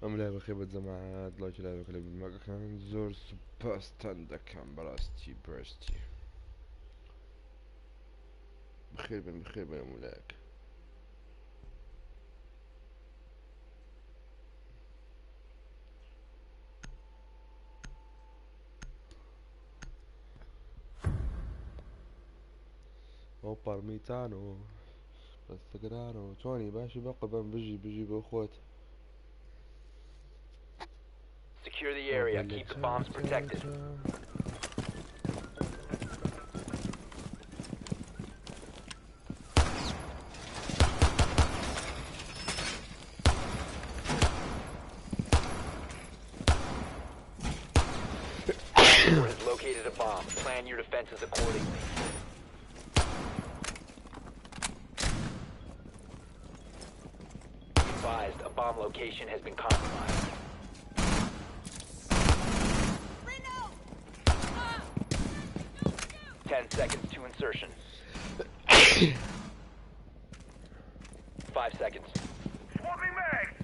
ئەم لای بەخێ بە جەماعەت لاکی لای بەکە لە بیمەکەکان زۆر سوپاستان دەکەم بەڕاستی بەرزتی بخێر بن بخێر بن ئەم لایەک ئەو پەڕمیتان و ڕستەگران و چۆنی باشی بە قەبەم بژی بۆ خۆت Secure the area. Keep the bombs protected. Four has located a bomb. Plan your defenses accordingly. Advised, a bomb location has been compromised. 10 seconds to insertion. 5 seconds. Swapping mags!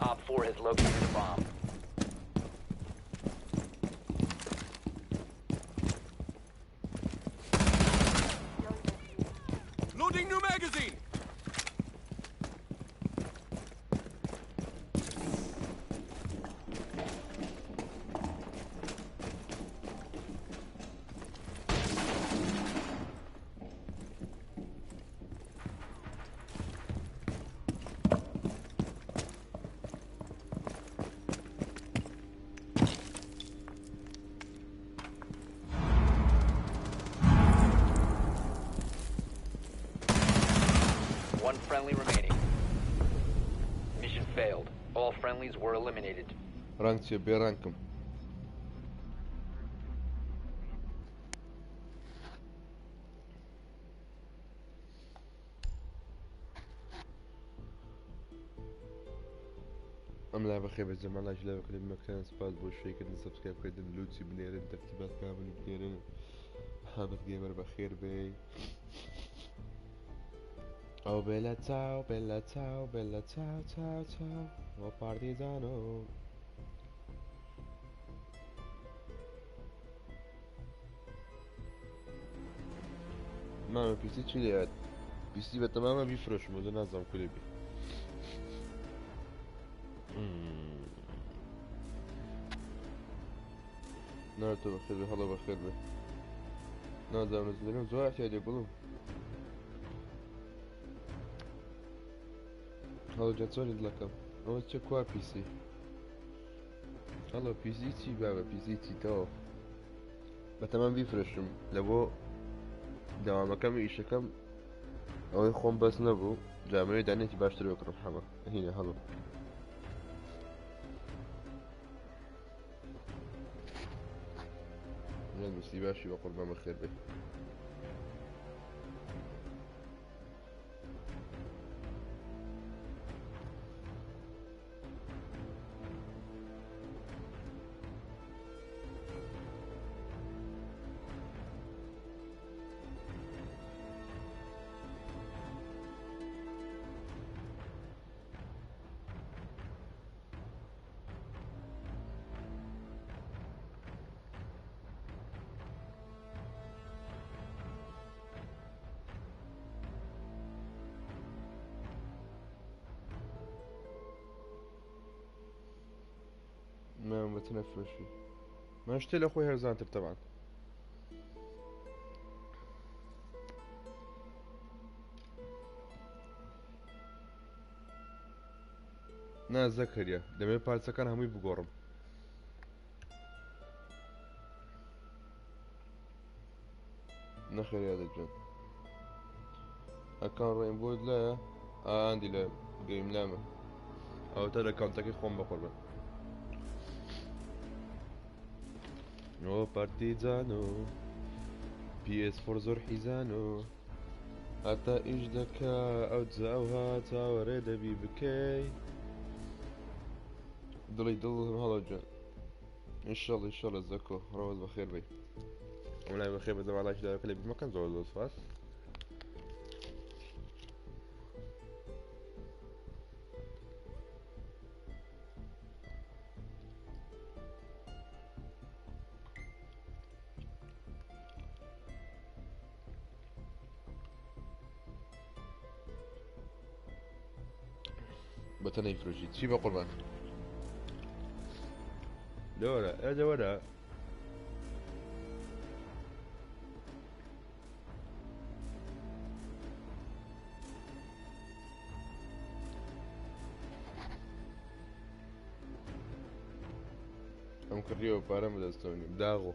Op 4 has located a bomb. Loading new magazine! One friendly remaining. Mission failed. All friendlies were eliminated. ڕەنگ چێ بێڕەنگکم ئەم لا بەخێ بە جەمە لاش لای بەکە لە بیمەکەکان سپاس بۆ شوێکردن سەبسکرایبکردن لوچی بنێرن تەرتیبات کاملی بنێرن حابەت گێمەر بەخێر بێ ئەو بێلە چاو بێلە چاو بێلە چاو چاو چاو بۆ پارتیزانۆ مامە پیسی چی لێت پیسی بە تەمامە بیفرۆشم و نازام کولێ بێ ناتۆ بەخێر بێ هەڵە بەخێر بێ نازانم نزلێنم زۆر احتیاجێ گوڵم هەڵەجا چۆنی دڵەکەم ئەوە چه کوا پیسی هەڵە پیسی چی بابە پیسی چیتەوە بە تەمام بیفرۆشم لە بۆ داوامەکەم ئیشەکەم ئەوەی خۆم بەس نەبوو جامەوەی دانێتی باشتر بکڕم حەمە هینە هەڵە نووسی باشی بە قوربان بەخێر بێ ما بتنفس فيه ما اشتري اخوي هرزانتر طبعا نا زكريا دمي بارتسا كان همي بقورم نخير يا دجال اكان روين بود لا عندي لا جيم لامه او ترى كونتاكي خوم بقربه او بارتيزانو بي اس 4 زور حيزانو حتى ايش دكا او تزاوها تاوري دبي بكي دول يضلهم هلا جا ان شاء الله زكو روز بخير بي ولا بخير بدو على اشياء كلي بمكان زول فاس بتني فروشي شي بقربان لا هذا ولا ام كريو بارم دستوني بداغو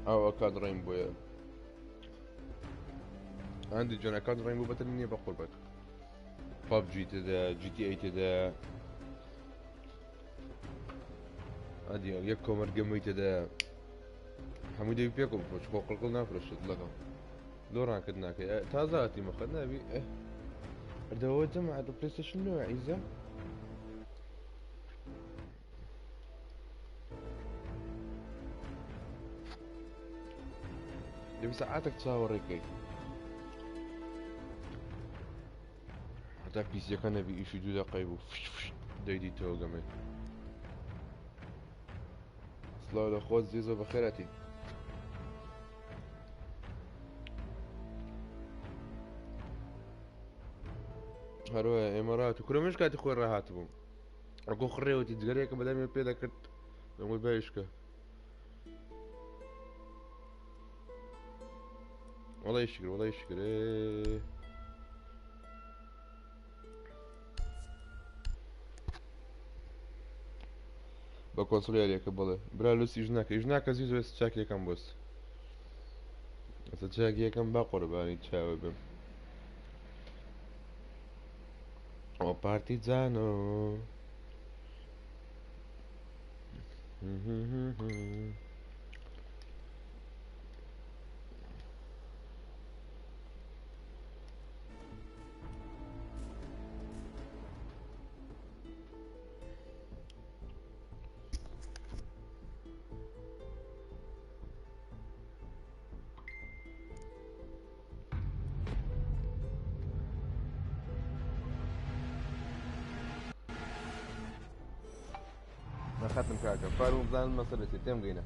او اكاد رينبو يا عندي جون اكاد رينبو بتني بقربك باب جي تدا جي تي اي تدا عندي يكو مرقمي تدا حميدي بيكو بفوش فوق القلنا فرشت لغا لوران كدناك تازاتي ما خدنا بي اردو جمع البلاي ستيشن نوع عيزة دي ساعاتك تصور هيك حتى بيسي كان بي ايشو دودا قيبو فش فش دايدي تو قمي صلاة الاخوات زيزو بخيراتي هروها امارات وكل مش قاعد يخوي رهاتبهم اكون خريوتي تقريك بدل ما بيدا كنت نقول بايشكا والله يشكر والله يشكر ايه بكونسولي عليك بالله برا لوسي يجناك زيزو يستشاكي كم بس يستشاكي كم بقرب يعني تشاوبهم O partigiano. ما ختم كاكا فارو بزان المصري تم قينا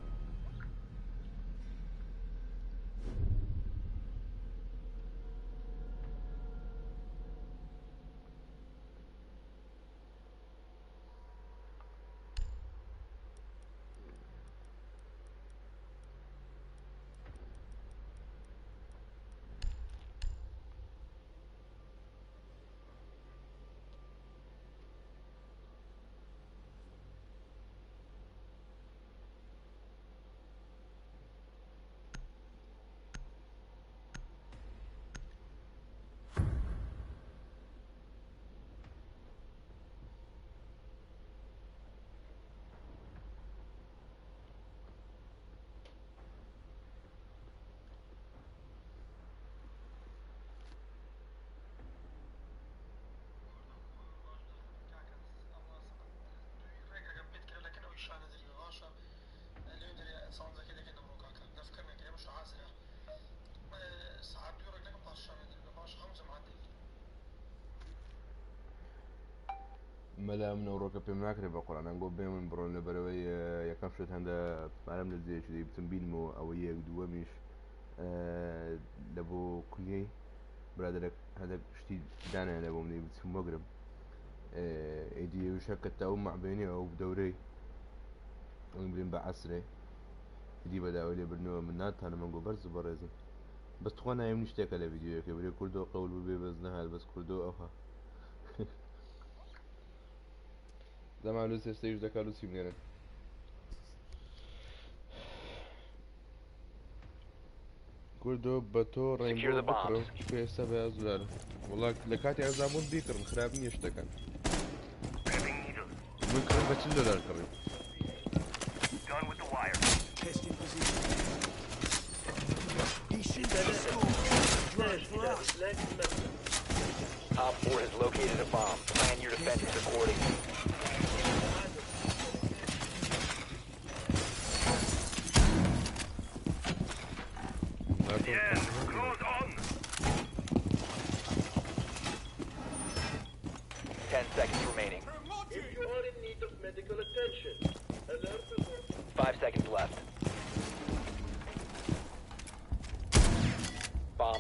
ملا من وروكا بمناكري بقول انا نقول بين برون لبروي يا كفشت هندا عالم الزي شدي بتنبيلمو او يا دواميش لبو كلي برادرك هذا شتي دانا لبو مني بتسم مغرب ايدي وشكت تاو مع بيني او بدوري ونبين بعسري دي بدا اولي برنو من نات انا منقول برز برزن بس تخوانا يوم نشتاك على فيديو كبري كردو قول ببي بزنها بس كردو اوها زمان لوسي استيج دكا لوسي منيرن كردو باتو رينبو بكرم في سبع أزلال والله لكاتي أزامون بيكرم خرابني يشتكن بيكرم بتشلو للكرم Done with the wire. Testing position. He should drive for us. Op 4 has located a bomb. Plan your defenses accordingly. Yes, close on. 10 seconds remaining. If you are in need of medical attention, alert the 5 seconds left.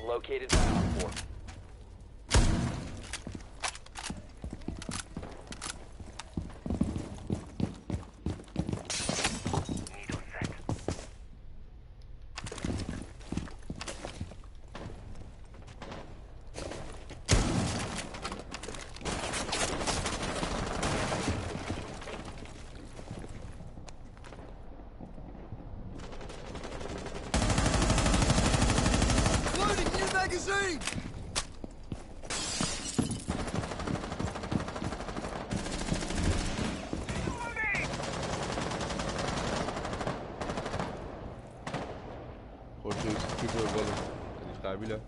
located by Op 4. Needle set. Loading new magazine! خورشید سکوت رو بالا قبیله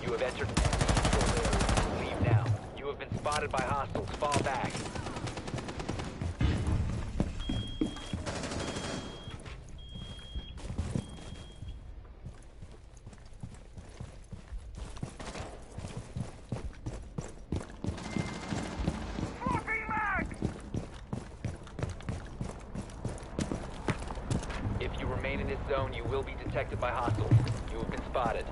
You have entered the control area. Leave now. You have been spotted by hostiles. Fall back. Swapping mag! If you remain in this zone, you will be detected by hostiles. You have been spotted.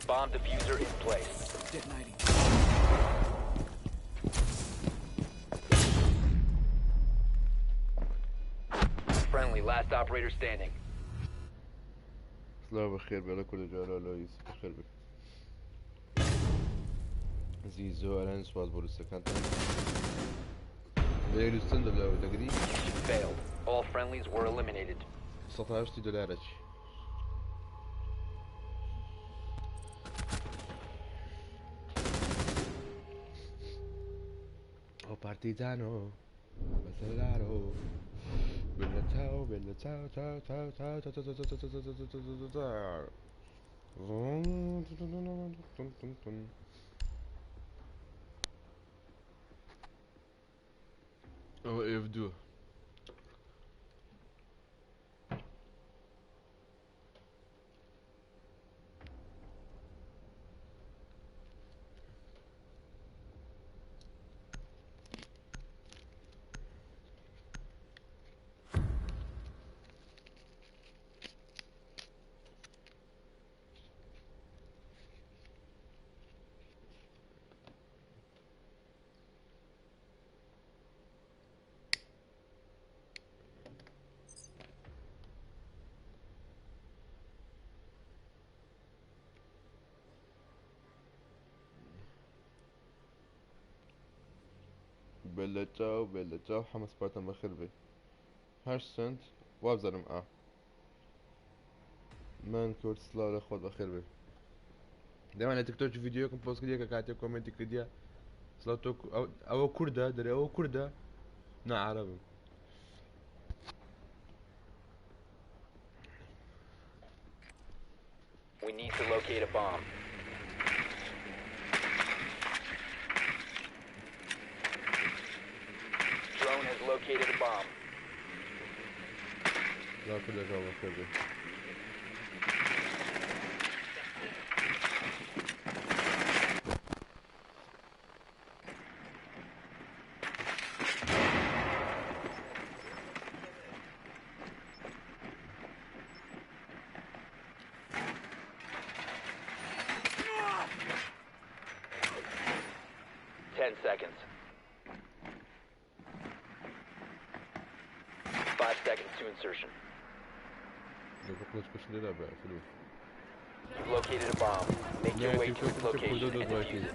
Bomb diffuser in place. Detonating. Friendly, last operator standing. صلاح بخير بلا كل جلال لويس بخير بك زيزو الان سواز بورس كانت ليلو السند لو تقري Mission failed. All friendlies were eliminated. $19 Oh partigiano Basilaro Bella ciao ciao ciao ciao ciao ciao ciao ciao ciao ciao ciao ciao ciao Oh F2 بلا تشاو حماس بارتن بخير بي هاش سنت وابزرم من كورت سلا الاخوات بخير بي دائما على تيك توك فيديو كم بوست كديا كاتي كومنت كديا سلاتو او كردا دري او كردا نا عربي We need to locate a bomb. Drone has located a bomb. لا كل جواب بخير بي Seconds. 5 seconds to insertion. You've located a bomb. Make your way to its location and defuse it.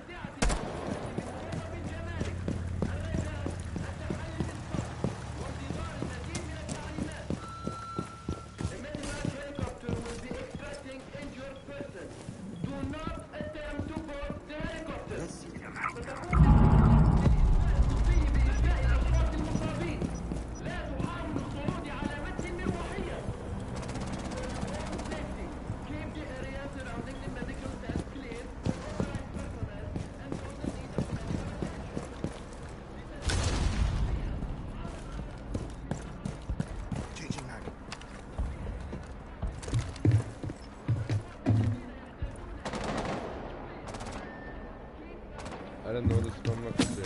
نود اسمم ما كسر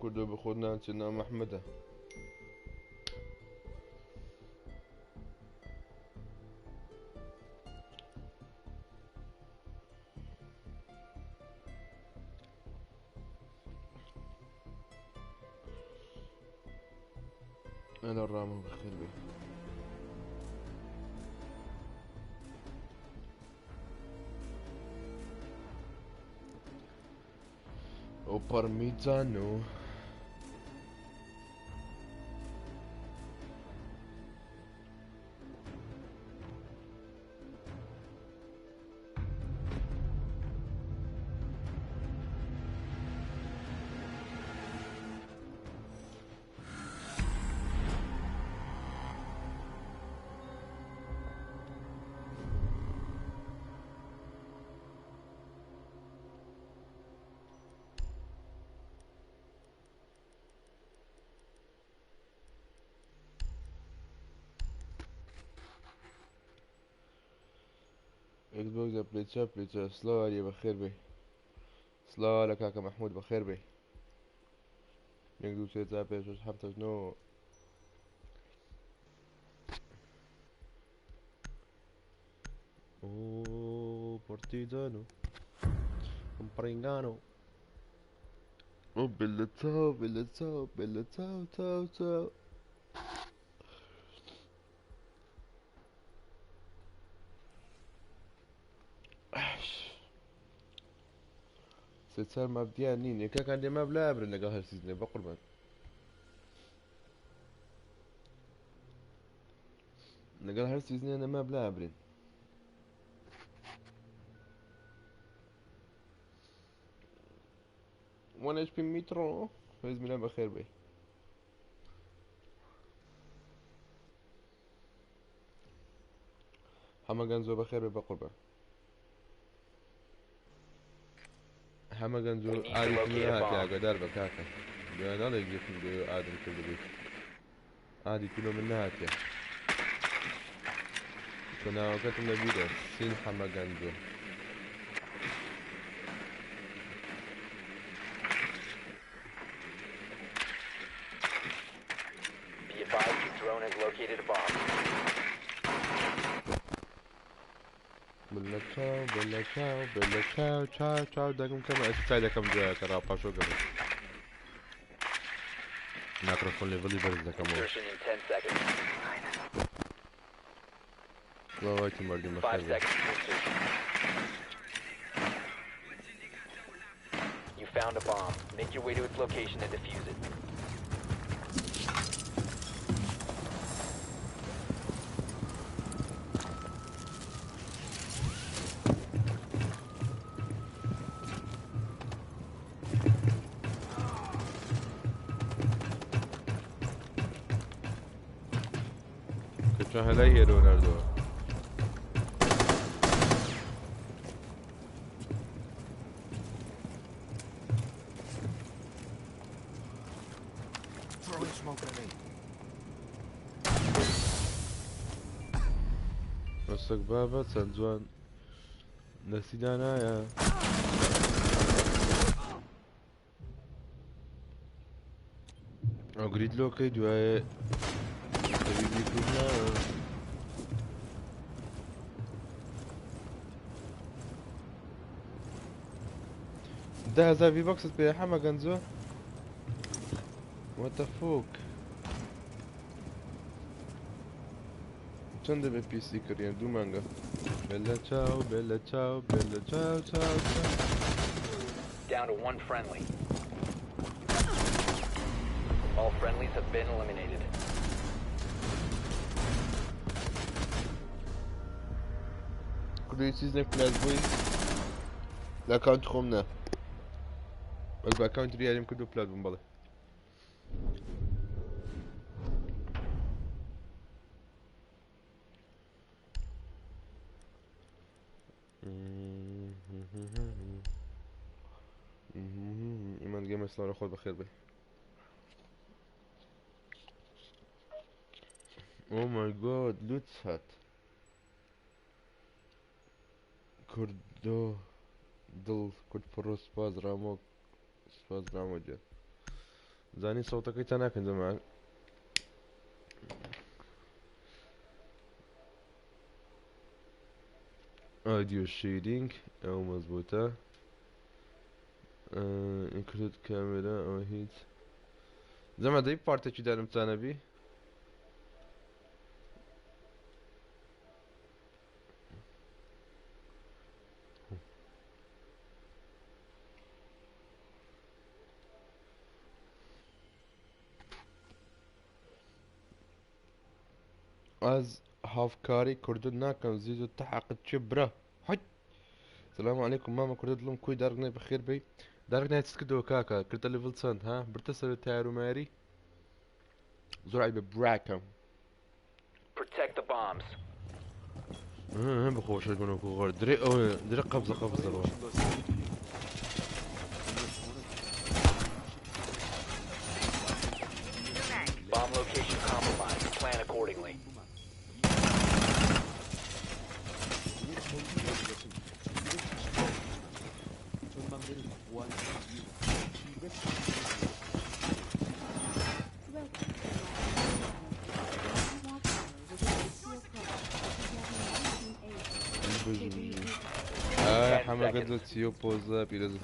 كله بخودنا سيدنا محمد انا الرامة بخير بي او parmigiano اكس بوكس بليتشا سلو علي بخير بي سلو على كاكا محمود بخير بي نقدر شيء تابع شو حبت شنو او بارتيزانو امبرينغانو او بيلا تاو ستار مبدئيا نيني كان عندي مبلغ ابر نلقى هالسيزون بقربان نلقى هالسيزون انا مبلغ ابرين وانا ايش بي مترو باذن الله بخير بي حما جنزو بخير بي بقربان حما جنزو عادي كله هات يا قدر بكاكا انا لا يجيك ادم كله بيت عادي كله من هات يا كنا وقت النبي سين حما جنزو Be advised your drone has located a bomb. بلا تشاو داكم كما استا داكم جا ترى باشو قبل ميكروفون ليفل يبرز داكم Insertion in 10 seconds. والله وايت مردي 5 مخير seconds to insertion. You found a bomb. Make your way to its location and defuse it. كتشان هلاي رونالدو Throwing smoke at me. نصك بابا سنزوان نسينا يا أريد لو كي دواء تريد كلها ده زي في بوكس بحما جنزو وتفوق چند به پی سی کریم دو مانگا بلا چاو چاو Down to one friendly. All friendlies have been eliminated. کدوی چیز نکنید بوی لکانت خوم نه ولی با اکانت ریالیم کدو پلاد بون باله اسلام خود بخير بي. او ماي جاد لوتس هات كردو دل كرد فرو سباز رامو جد زاني صوتك يتناكن زمان اوديو شيدينج او مزبوطة انكلود كاميرا او هيت زمان داي بارتي چی دارم تانا بي از هافكاري كردن ناكم زيزو تحقق شبرة حج. السلام عليكم ماما كردن لهم كوي دارقنا بخير بي دارقنا تسكدو كاكا كرتا ليفل سنت ها برتسل تايرو ماري زرعي ببراكم Protect the bombs. هم بخوش يقولون كوغور دري قبضة الله. Bomb location compromised. Plan accordingly. حمد قد تسيو بوزا بيرز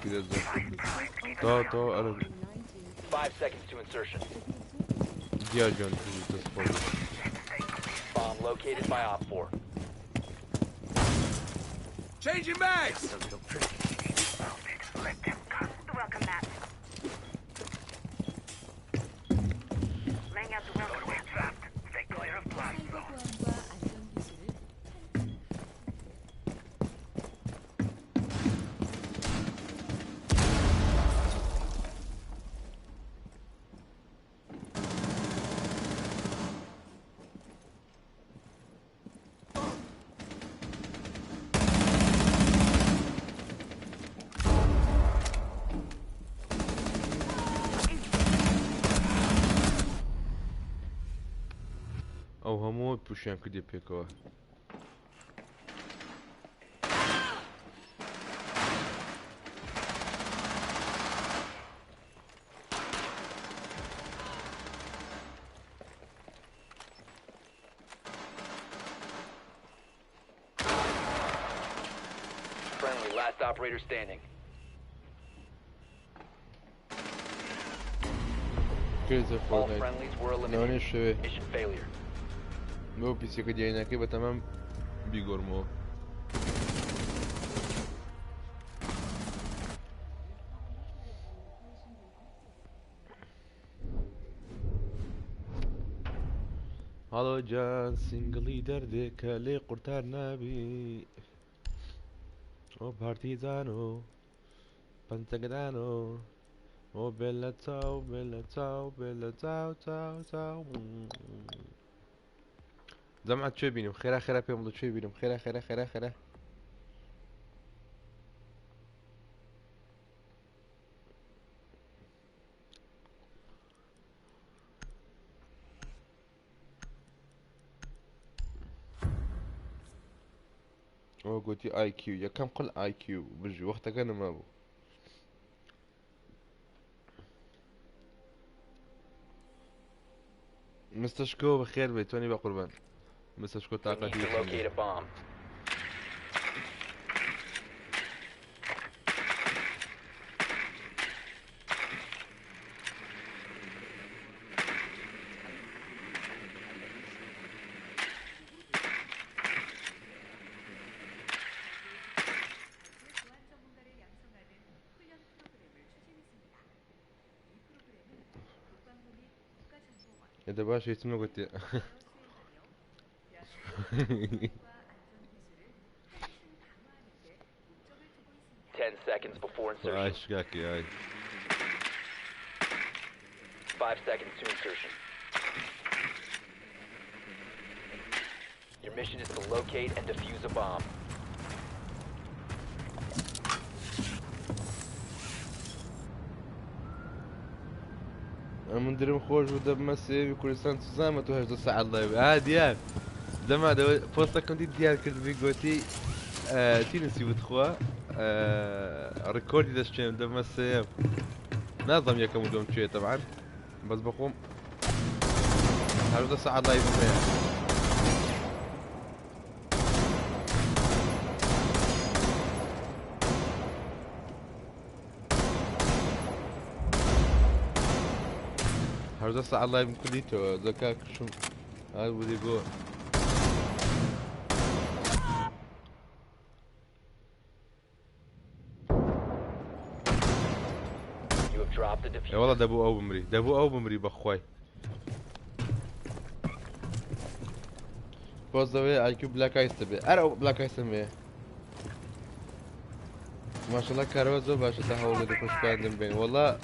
تو أنا 5 seconds to insertion. ديا جون تسبورت. Bomb located by Op 4. Changing mags! Let them come. Welcome mat. Laying out the welcome mat. Trapped. Stay clear of blast zone. او همو بوشيان كدي بيكوا Friendly, last operator standing. كيزا All فورتنايت friendlies were نوني eliminated. شوي Mission failure. مو بيسي كدي هنا كيبا تمام بيغورمو هالو جان سنگلی درد کلی قرتر نبی او پارتیزانو پنتگدانو او بلا تاو تاو زمعت شوي بينهم خيرا بيمضوا شوي بينهم خيرا او قلتي اي كيو يا كم قل اي كيو بجي وقتك انا ما بو مستشكو بخير بيتوني بقربان مستشكو We need طاقتي to locate a bomb. اذا باش يتم قلت 10 seconds before insertion. ايش قاكي هاي 5 seconds to insertion. Your mission is to locate and defuse a bomb. من درم خوش ودب مسي كردستان تزامت وهجد ساعة الله ديار دما دو بوستا كنتي ديار كرد في قوتي تينسي بتخوا ريكوردي دشتم دب مسي نظم يكم دوم شوية طبعا بس بقوم هجد ساعة الله يبقى هرجع الساعة الله يبقى كليته ذكاك شو هذا ودي جول You have dropped the يا diffuser. والله دبو أو بمري دبو أو بمري بخواي باز دوي اي كيو بلاك ايس تبي ارى بلاك ايس تبي ما شاء الله كاروزو باش تحول لك وش كان بين والله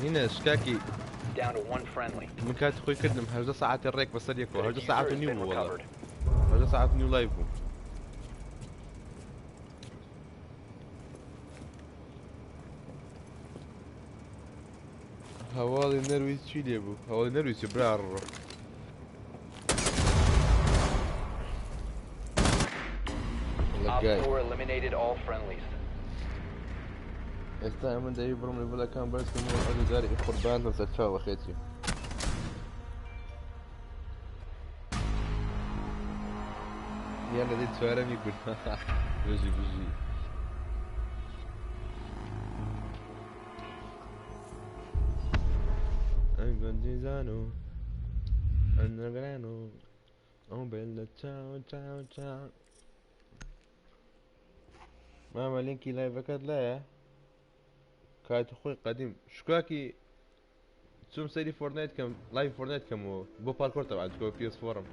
هنا شكاكي Down to one friendly. من كانت اخوي كدم هرجع ساعات الريك بس يكو The هرجع diffuser ساعات has نيو been والله recovered. هرجع ساعات نيو لايفو هوالي نروي شي ليبو هوالي نروي برار Op لقاي 4 eliminated all friendlies. استعمل داي برم البلا كان بس كم هذا داري قربان بس تفاوى خيتي يلا دي تسوارم يقول بيجي بيجي Angonzano, Andragrano, oh bella ciao ciao ciao. ماما لينكي لايفك لا كانت اخوي قديم شكاكي تسوم سيري فورنايت كم لايف فورنايت كم بو باركور تبع شكو بي اس فورم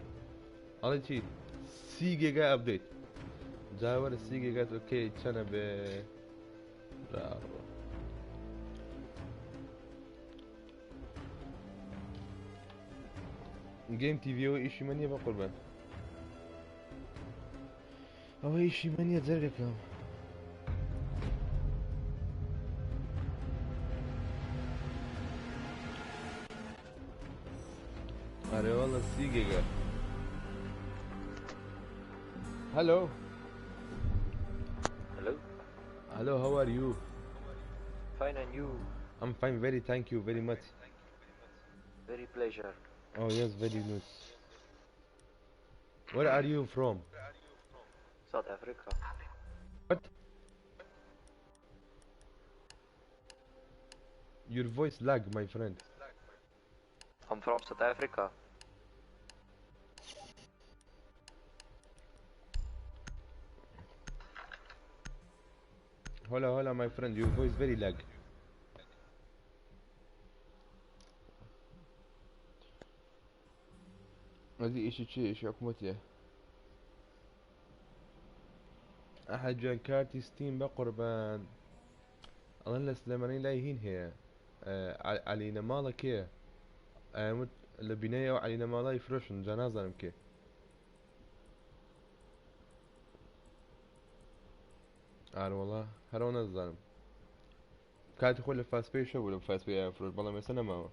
هذا شي سي جيجا ابديت جاور السي جيجا اوكي انا ب لا جيم تي في او ايشي مانيا بقربان او ايشي مانيا زرقكم अरे वाला सीखेगा hello Hello? hello how are you Fine, and you? I'm fine very thank you very much Very pleasure. oh yes very nice where are you from South Africa. what your voice lag my friend I'm from South Africa. hola hola my friend your voice very lag هذه ايش حكومتي احد جان كارتي ستيم بقربان الله سليماني لايهين هي علينا مالك هي لبناية وعلينا مالا يفرشن جنازة نمكي والله هرونا الظالم كانت تقول الفاس بي شو ولا فاس بي فروش بالله ما سنة ما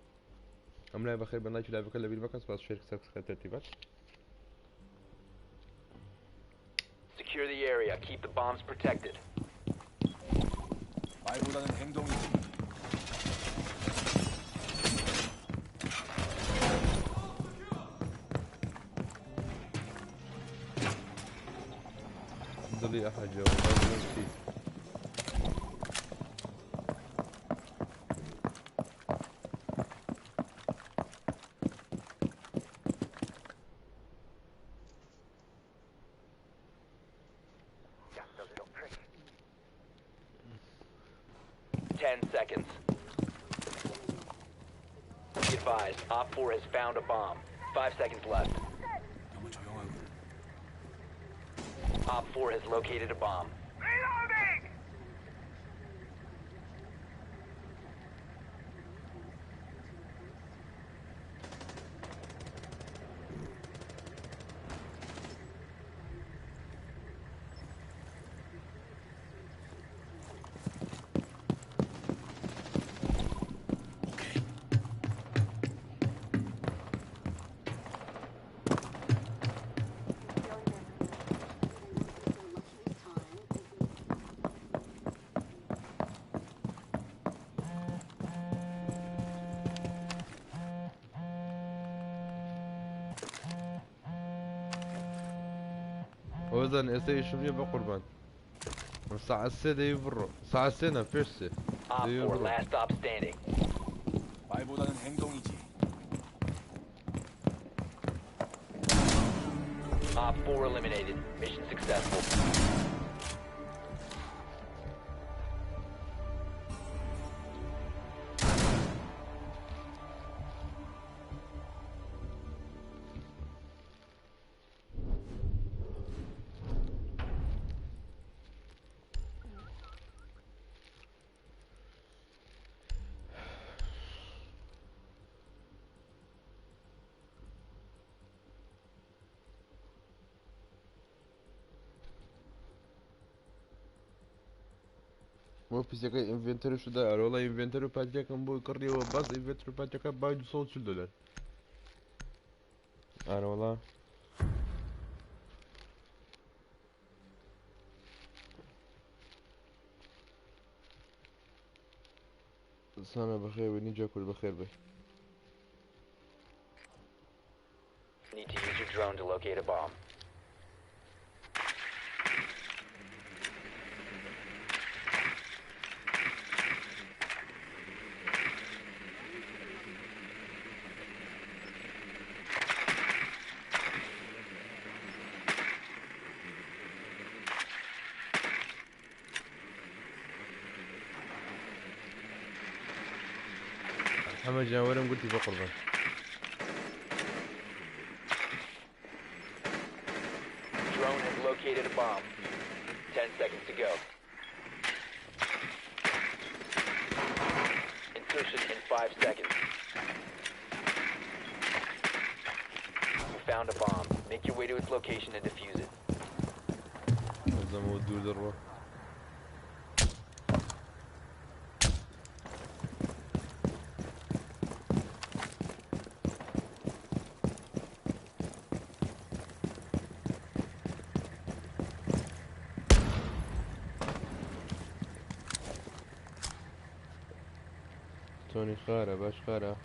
أم لا بخير بالله لا بكل بيل بكنس بس شركة سبسكرايب ترتيبات Secure the area. Keep the bombs protected. 말보다는 행동이지. ضلي أحد جوا ما شيء Seconds. Be advised, Op 4 has found a bomb. 5 seconds left. 너무 조용하고. Op 4 has located a bomb. Reloading! وزن اسي شمية بقربان ساعة السيدة يبرو ساعة السنة فيرسي Op 4, يبرو last stop standing. 말보다는 행동이지. Op 4 eliminated. Mission successful. مو فيزيكا انفنتوري شو دار والله انفنتوري باجا كان بو يقري وبس انفنتوري باجا كان بايد صوت شو دولار انا والله سنة بخير ونيجي اكل بخير بي Need to use your drone to locate a bomb. محمد جاورم قلت بقربان Drone has located a bomb. 10 seconds to go. Insertion in 5 seconds. You found a bomb. Make your way to its location and defuse it. هذا مودو ذروة توني خارة باش خارة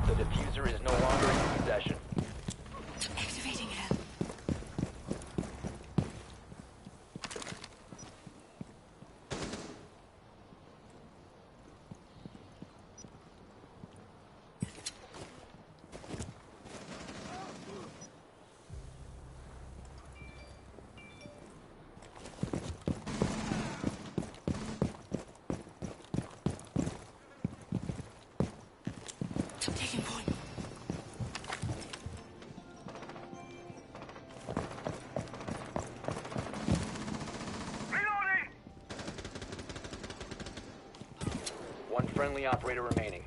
The diffuser is no longer in your possession. Activating hell. Taking point. Reloading! One friendly operator remaining.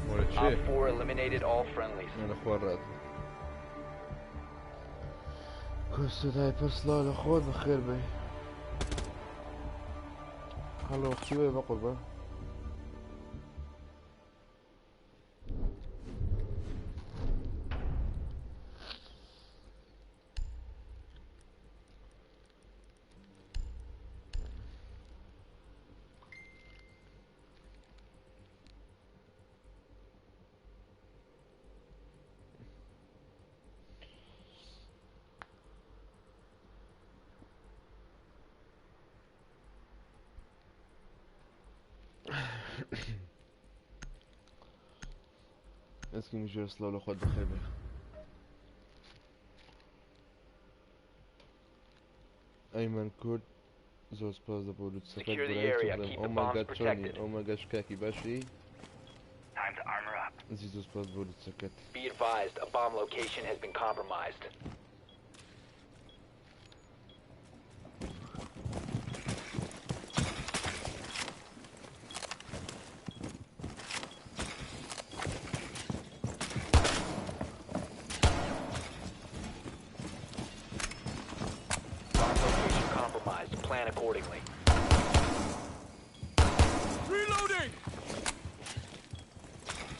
ولا Op شيء 4 eliminated all friendlies. انا اخوان راتب كوستو داي برسلال اخوان بخير بي هلو اختي وي بقربان اسكي مش يرسلوا له خد بخيبه أيمن كورد زوز باز بولد سكت Secure the برايت area. وبلم Keep أو the ماي bombs جاد توني protected. أو ماي جاد شكاكي باشي Time to armor up. زي زوز باز بولد سكت Be advised, a bomb location has been compromised. Bomb location compromised. Plan accordingly. Reloading!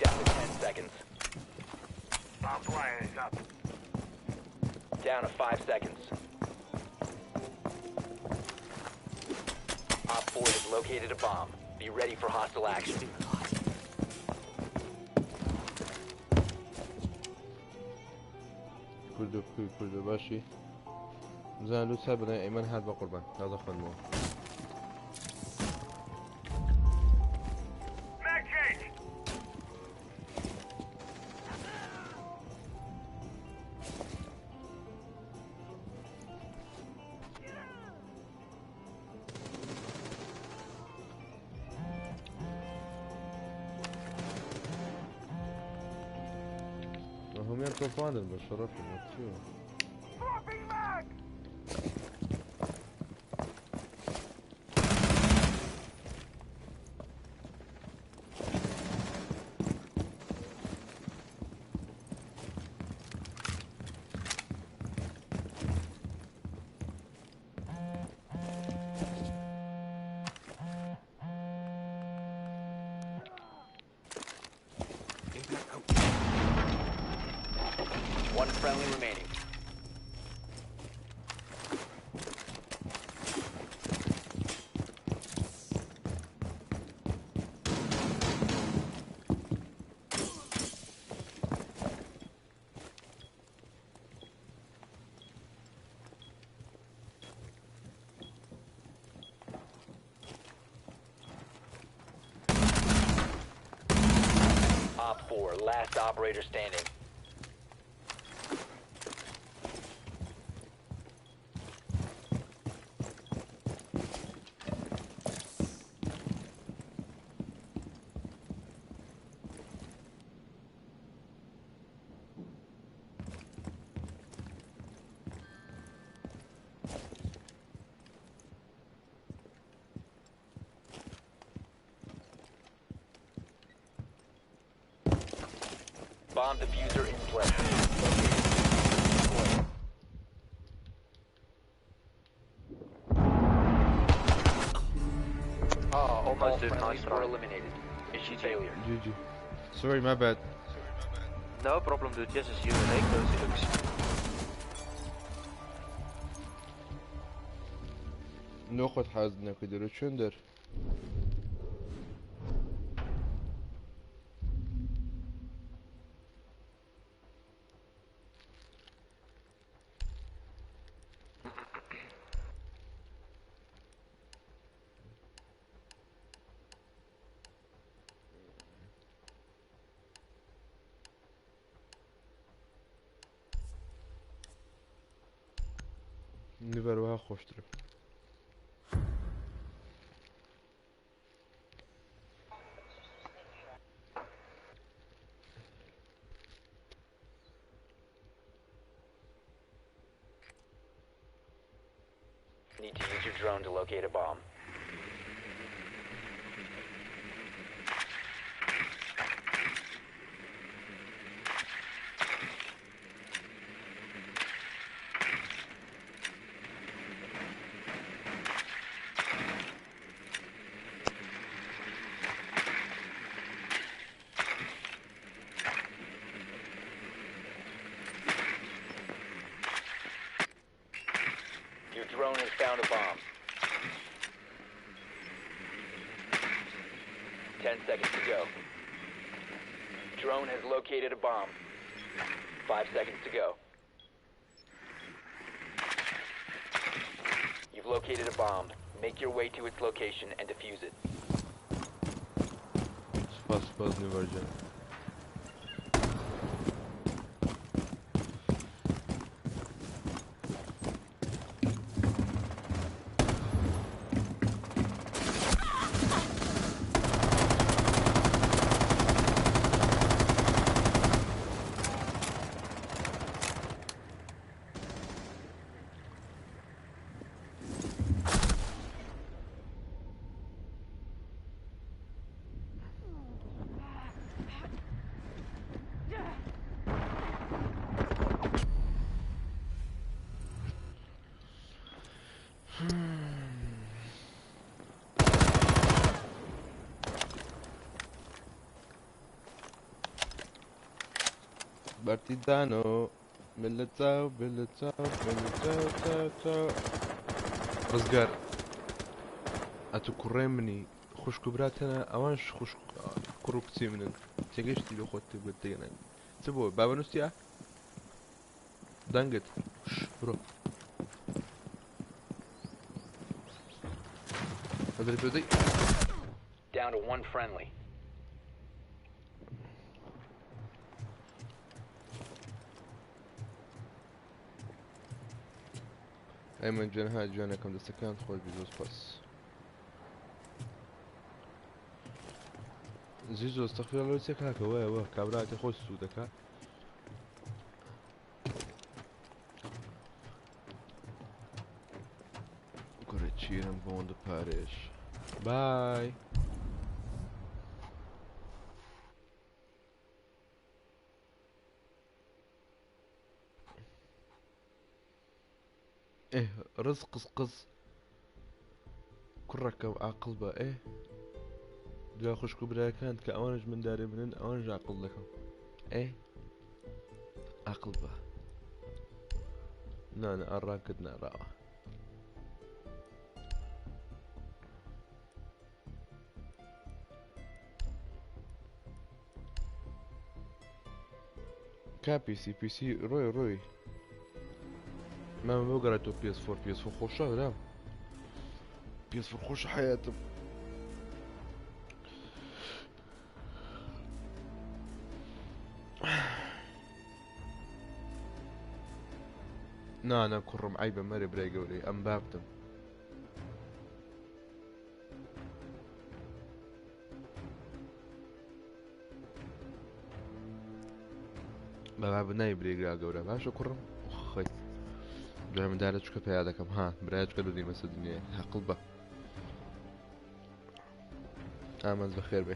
Down to 10 seconds. Bomb wire is up. Down to 5 seconds. Op 4 has located a bomb. Be ready for hostile action. كله باشي زين لو سابنا أيمن هاد بقربان هذا خلنا Mag change! هم يركضوا عن البشرة في شو Swapping mag! One friendly remaining. Op 4, last operator standing. Bomb diffuser in place. Oh, All almost did. Nice friendlies were try. eliminated. Mission failure. GG sorry my bad No problem, dude. Yes, it's you. Make those looks. ناخد حظنا كده رو شندر نبروها خوشتر Need to use your drone to locate a bomb. Your drone has found a bomb. 10 seconds to go. Drone has located a bomb. 5 seconds to go. You've located a bomb. Make your way to its location and defuse it. first new version. Partizano, bella ciao, bella ciao, bella ciao, ciao, ciao. رزقار اتو كرمني خوش كبراتنا اوانش خوش كروك تيمنن تيجيشتي لو خوتي بدينا تبو بابا نستيا دانجت برو هذا الفيديو Down to one friendly. ايمن جنها جانا كم دستكان خوش بيزوس بس زيزو استغفر الله لسك هكا واه كابراتي خوش سودك Correct, cheer, I'm going to Paris. Bye. ايه رزق قص كل ركب عقل بقى ايه جا خشكو برايا كانت كأوانج من داري منن أوانج عقل لكم ايه عقل بقى نانا أراكدنا رأى كا بي سي روي ما قرأتو بي اس 4 خوشة ولا بي اس 4 خوشة حياتي نا أنا كرم عيبة ماري براي قولي أم بابتم بابا ناي براي قولي باشا كرم خي جاي من دارة شكا بيادكم ها براي شكا دودي مسا الدنيا حقلبة آمن بخير بي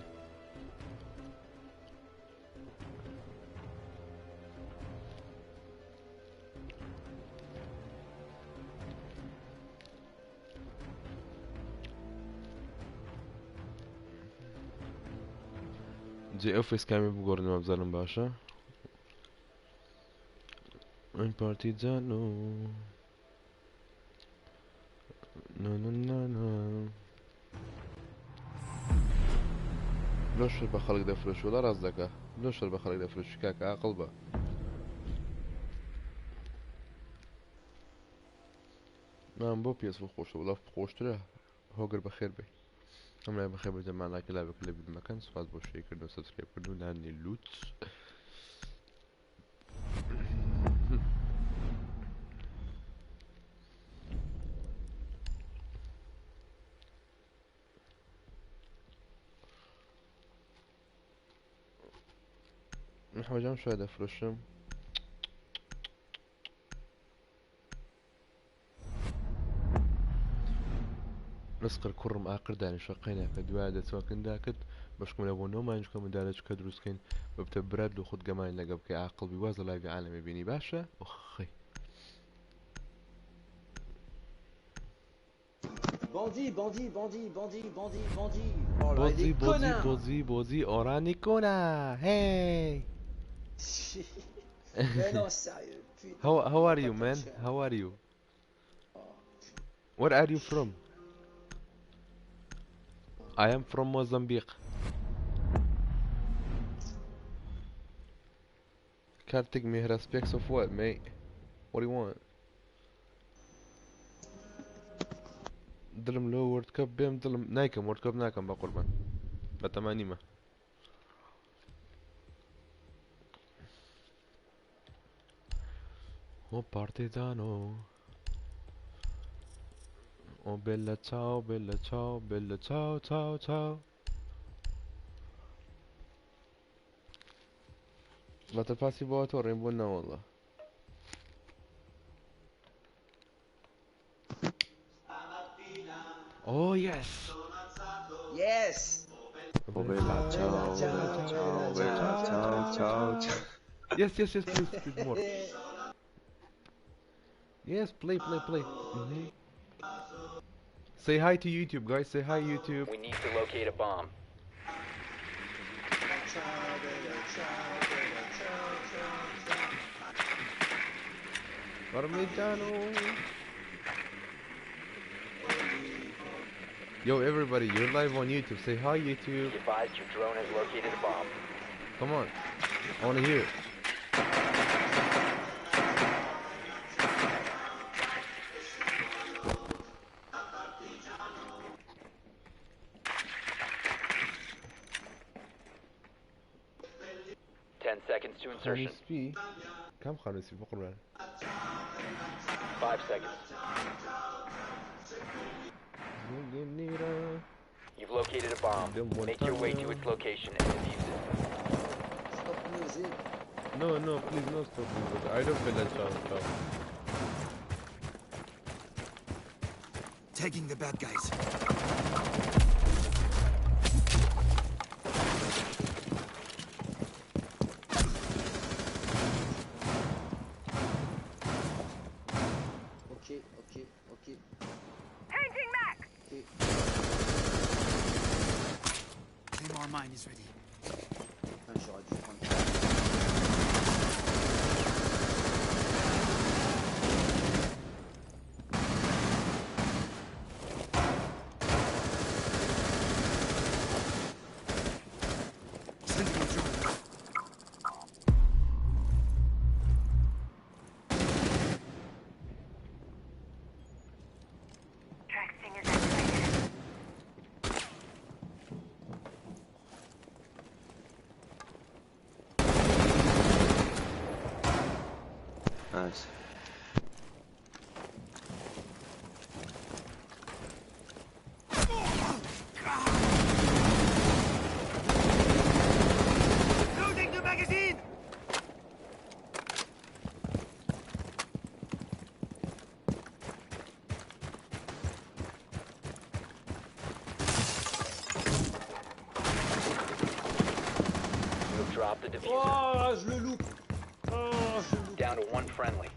جي اوفيس كامي بقورن مبزلن باشا این پارتیزانو نه لوش بخلق دفرش ولا رزقه لوش بخلق دفرش كاك عقل با نعم بو بيس خوش ولا خوش تره هوگر بخير بي هم لا بخير بجمع لك لعبة كلها بالمكان سواء بو شيء كردو سبسكرايب كردو لاني اللوت نحوجهم شوية دفرشهم نسقر كرم آخر داني شقينا كدوادة سواكن داكت باشكم لابو نو ما ينشكم مدارج كدروسكين ببتبراد لو خد جمال لقب كي عاقل بيوازا لايف عالمي بيني باشا اخي بوزي اوراني كونا هاي Mais non, sérieux, putain. how are you man how are you where are you from I am from Mozambique can't take me respects of what mate what do you want ظلم لو وورد كاب بيم ظلم نايكم وورد كاب ناكم بقربان بتمانيمة Oh partigiano. Oh bella ciao, bella ciao, bella ciao, ciao, ciao. لا تفاسي بواتور يبونا والله. Oh yes. Yes! Oh bella ciao, bella ciao, bella ciao, ciao, ciao. Yes, yes, yes, please, please more. Yes, play, play, play. Say hi to YouTube, guys. Say hi, YouTube. We need to locate a bomb. Parmigiano. Yo, everybody, you're live on YouTube. Say hi, YouTube. Be advised your drone has located a bomb. Come on. I want to hear it. Seconds to insertion. خميس كم خميس بقرا 5 seconds. You've located a bomb. Make your way to its location and defuse it. Stop music. No, no, please, no stop music. I don't feel like stop. Taking the bad guys. Okay. Changing back! Okay. Claymore mine is ready. Putain, j'aurais dû prendre. Sending a drone. Track stingers activated. Nice. Loading the magazine! You've dropped the diffuser. Oh, je le loupe. Down to one friendly.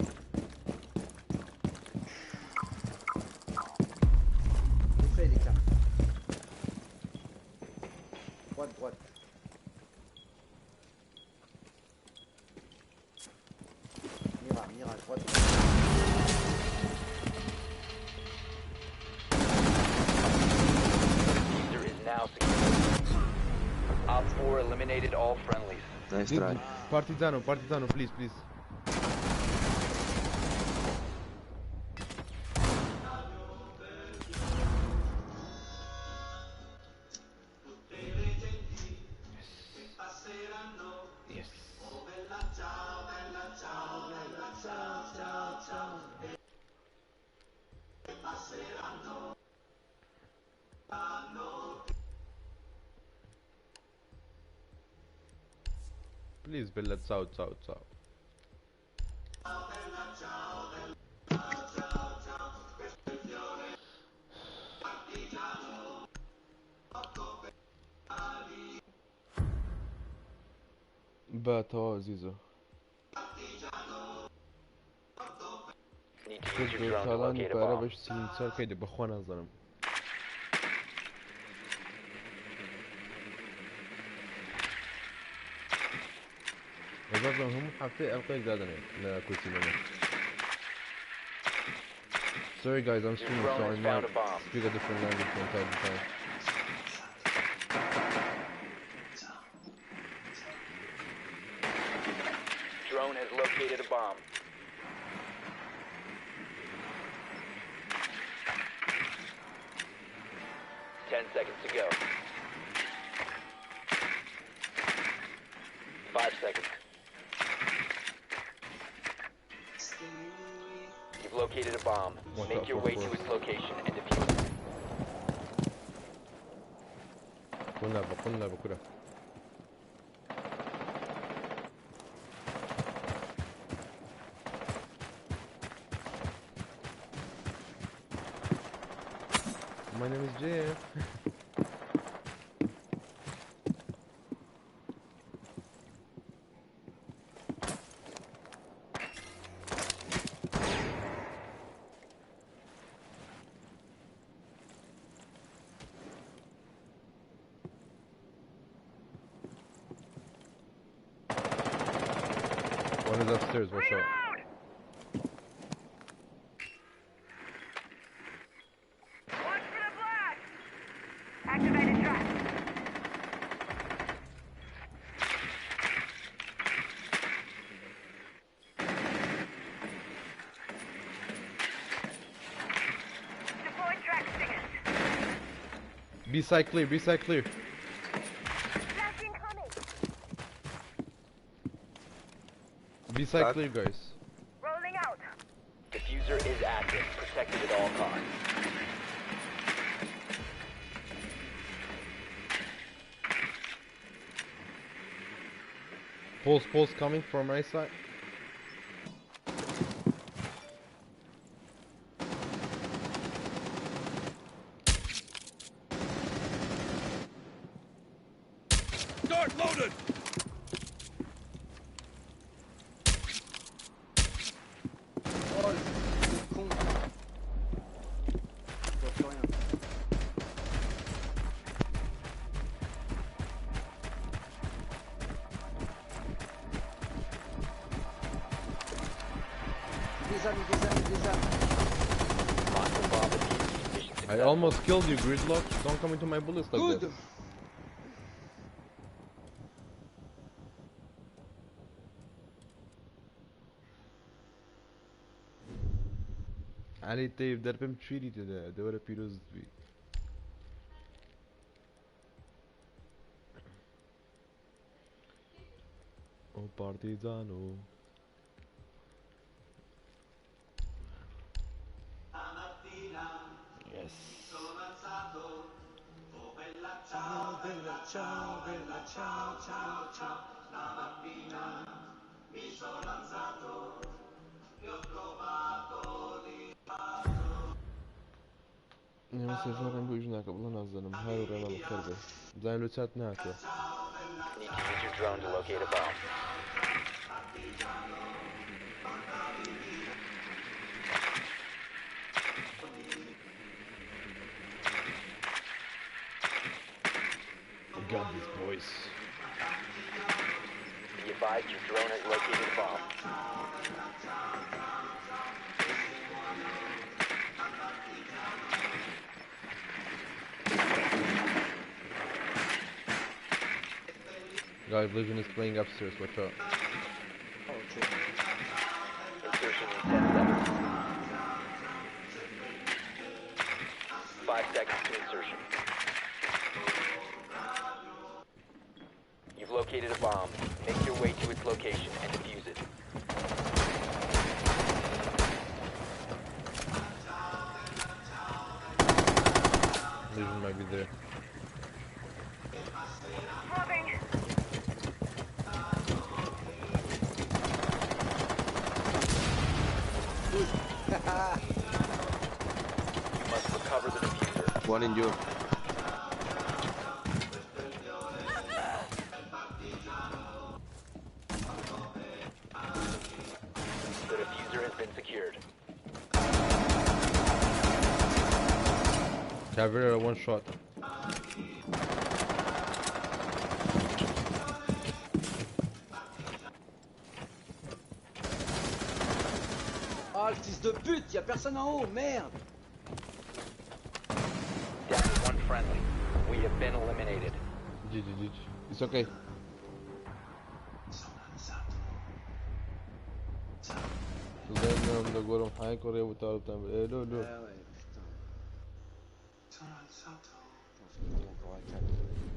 Il fait les cartes. Droite. Mira, droite. Diffuser is now secure. Op 4 eliminated all friendlies. Nice try. Partigiano, please. Yes. Please, Bella, ciao. Bato, Zizo. Need to use your كنت drone to طالعني locate a بقرا bomb. باش تنسى كيدي بخوانا الظلم. وبرضه هم حاطين القيك زادنا لا كويسين منه. Sorry guys, I'm streaming, so I might speak a different language from time to time. Drone has located a bomb. Ten seconds to go. 5 seconds. located a bomb. Watch Make out your for way to force. its location and defuse it. قلنا بكره. My name is Jeff. One is upstairs, watch out. Watch for the blast! Activated trap. Deploy track stingers. B-side clear, B-side clear. Flash incoming. B-side Back. clear, guys. Rolling out. Diffuser is active, protected at all costs. Pulse coming from my side. Dart loaded! Oh, le con. Je vois plus rien. Des amis. Hostile bomb defused. Mission I successful. almost killed you, Gridlock. Don't come into my bullets like Good. that. Ali Dave دربم چیری دیده دوباره پیروز بی او پارتیزانو yes Nie سفرم بویش نکبلا نزدنم های رو رنم خربه زن لطفت نکه Need to use your drone to locate a bomb. We got this boys Be advised your drone has located a bomb. Guys, Vision is playing upstairs, watch out. Insertion in 10 seconds. 5 seconds to insertion. You've located a bomb. Make your way to its location and defuse it. Vision might be there. Moving. You must recover the diffuser. One in you. The diffuser has been secured. Caveira one shot. Oh, le fils de pute, y'a personne en haut, merde. Down to one friendly. We have been eliminated. GG. It's okay. Zajmę do górą hajko, rebu taru tam. Elo, elo. Ah ouais, putain. Attends, je vais encore à 4.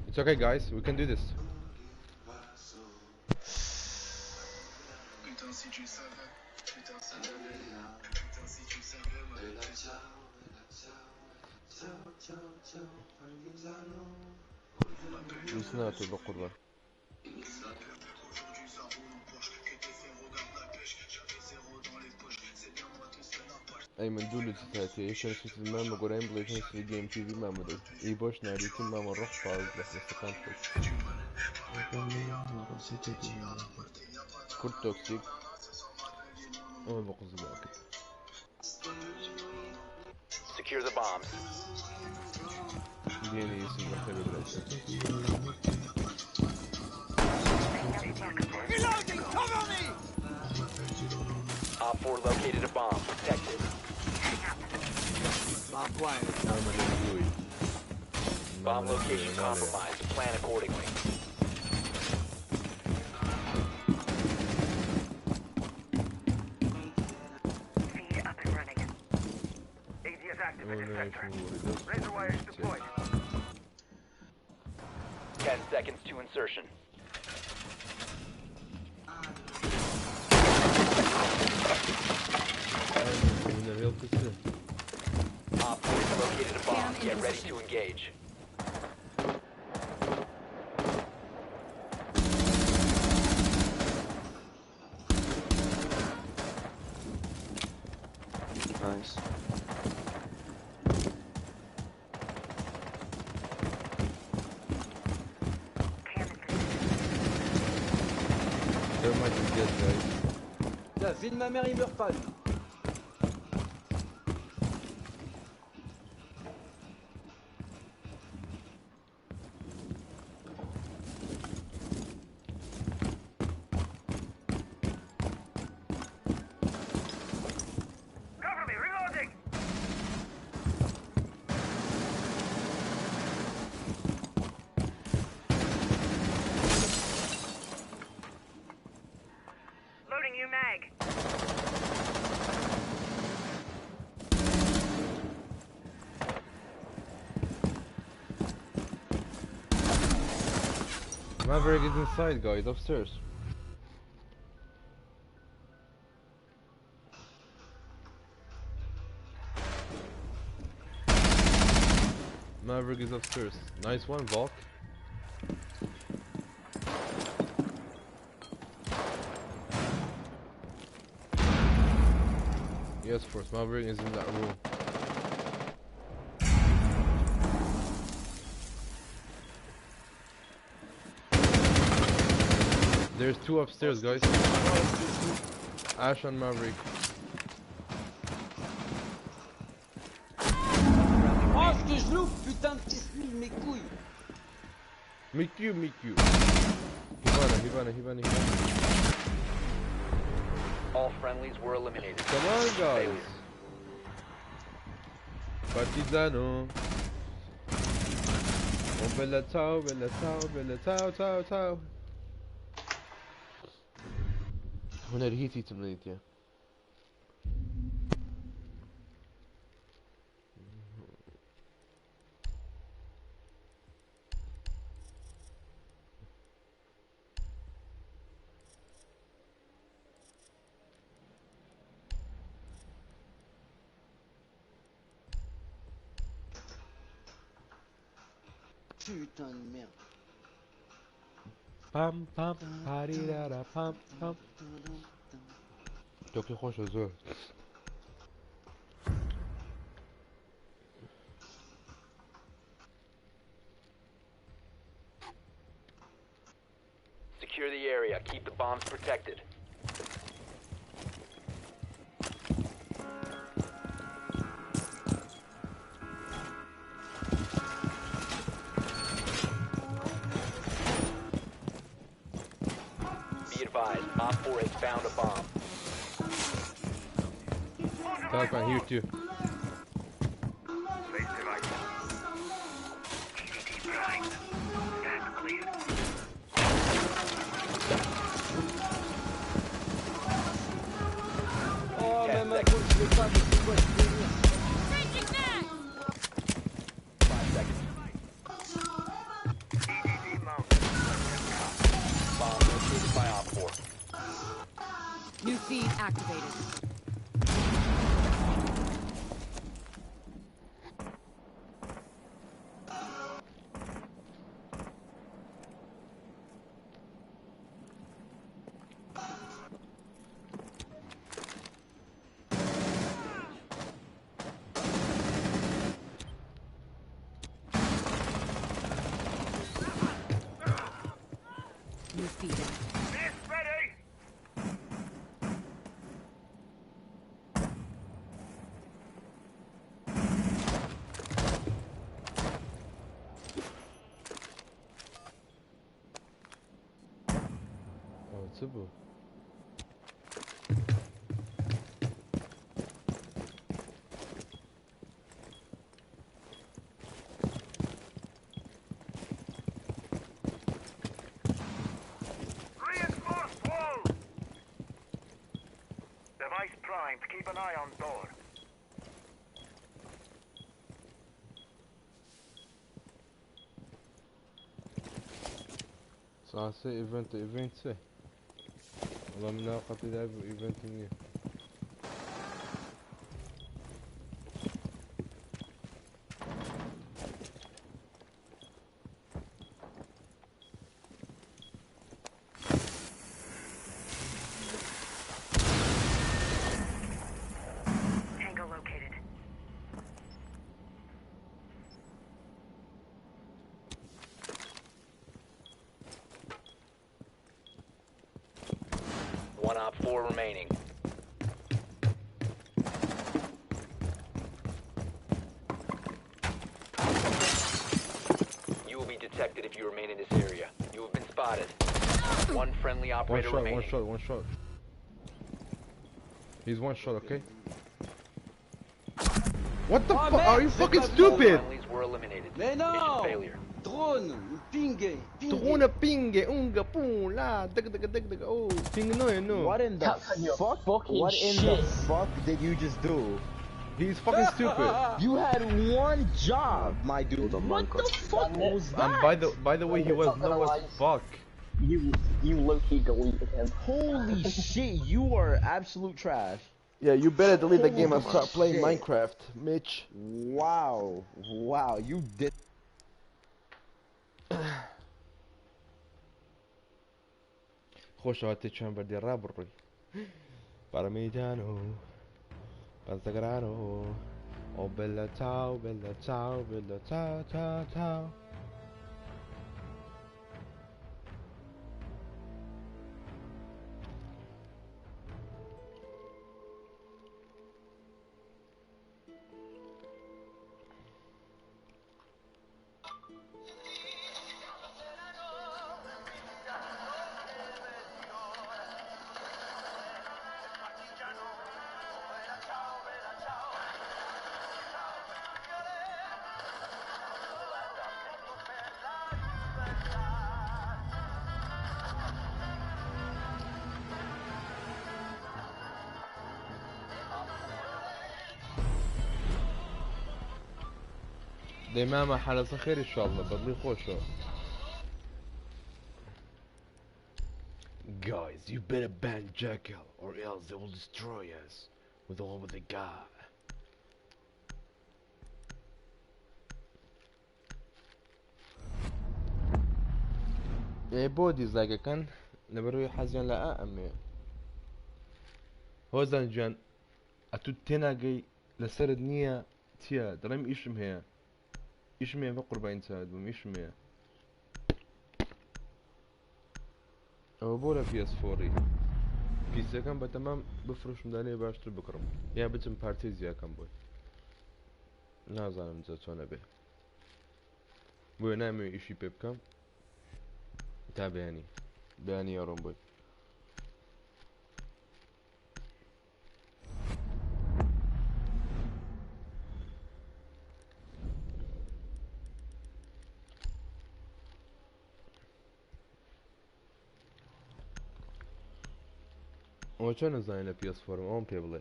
It's okay, guys. We can do this. Putain, si tu savais. Putain, si tu savais. مسناته بقربان. أيمن دولة تاتي إيش أنا شفت الماما قريم بليت نفس في جيم تي في ما مدري إي بوش نادي تيم ماما نروح فاوز بس كان كل توكسيك أنا بقصد ذاك. Secure the bombs. ديني اسم بحتاج أدرس. Reloading! Cover me! Op 4 located a bomb. Protect it. Bomb location compromised. Plan accordingly. Feed up and running. ADS activated sector. Razor wires deployed. 10 seconds to insertion. Op 4 has located a bomb. Get ready to engage. Nice. There might be good guys. La vie de ma mère, il meurt pas. lui. Cover me, reloading! Loading you mag. Maverick is inside, guys, upstairs. Maverick is upstairs. Nice one, Volk. Yes, of course, Maverick is in that room. There's two upstairs, guys. Ash and Maverick. Oh, ce que je loupe, putain de petit snil, mes couilles. Mickey. Hibana. All friendlies were eliminated. Come on, guys. Failure. Partizano. Oh, bella ciao. هنا الهيتي تمنيت يا Putain de merde. Pam parirara pam. Çok hoş özür. Secure the area. Keep the bombs protected. Be advised, Op 4 has found a bomb. Talkman here too. Place device. EDD prime. Stand clear. Oh, 10 même un seconds. coup, je vais pas, mais c'est quoi ce délire? 5 seconds. EDD mount. Bomb located by Op 4. New feed activated. you feeding? This ready! O co bu? Reinforced wall! Device primed. Keep an eye on door. صار ايفنت سه والله من ناقة لعب ايفنت مني Tango located. One op 4 remaining. You will be detected if you remain in this area. You have been spotted. One friendly one operator shot remaining. one shot he's one shot okay what the Oh, fuck are you merde, fucking c'est pas stupid Friendlies were eliminated. Mais Mission non! failure. Drone! Ping! تغونا بينج unga boom لا دق oh ping no What in the fuck? What in the fuck did you just do? he's fucking stupid You had one job, my dude. What the fuck was that? and by the way he was low as fuck You low-key deleted him. Holy shit, you are absolute trash. yeah you better delete the game and start Holy playing shit. Minecraft Mitch Wow. Wow, you did. خوش هاتي chamber di Rabri Parmigiano Pazzagrano Oh bella ciao bella ciao bella ciao ciao ciao دمامة حالة خير ان شاء الله بضلي خوشه Guys, you better ban Jackal or else they will destroy us with all what they got. بودي زاقا كان نبروي حزين لا امي هوزان جان اتو تناقي لسرد نية تيا درم ايشم هي ايشم هي بقربين ساد بم ايشم هي او بولا بي اس فوري بيسا كان بتمام بفرش مداني باشتر بكرم يا بتم بارتيز يا كان بوي نازانم زاتونا به بوي نامي ايشي بيب كام تابعني بياني يا رومبوي وشنو زين بي اس 4 اون بي بلاي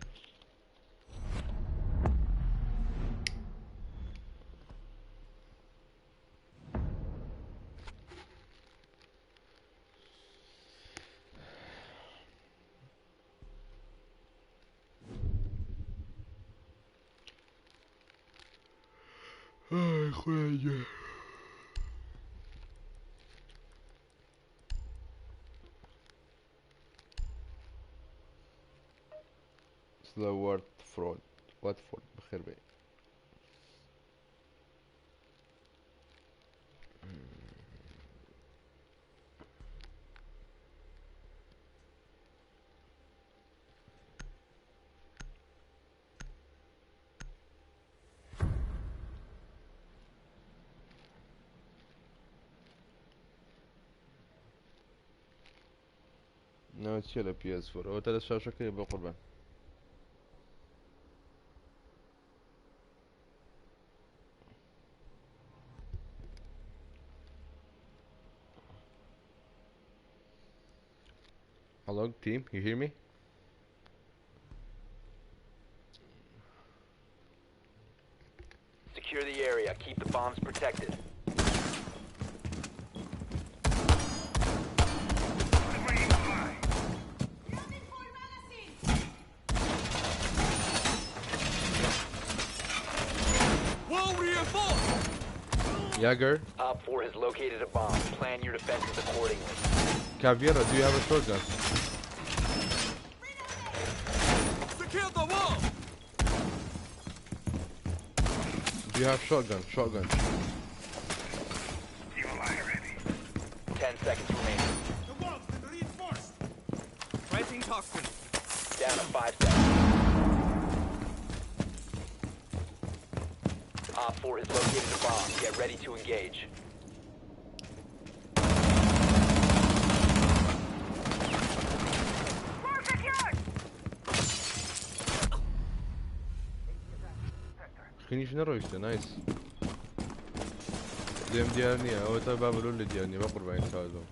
اي خويا سلو واتفورد بخير بي ناوي تشيل PS4 هو تلات شاشة كده يبقى قربان. Hello team, you hear me? Secure the area. Keep the bombs protected. Jagger, Op 4 has located a bomb. Plan your defenses accordingly. Caviera, do you have a shotgun? Secure the wall! Do you have shotgun? Shotgun. 10 seconds remaining. The wall's been reinforced! Planting toxin. Down to 5 seconds. Op 4 has located a bomb. Get ready to engage. خليني شنو رويشته نايس. ديم ديالني هو تا باب الولد ديالني ما قربان يتساعدون.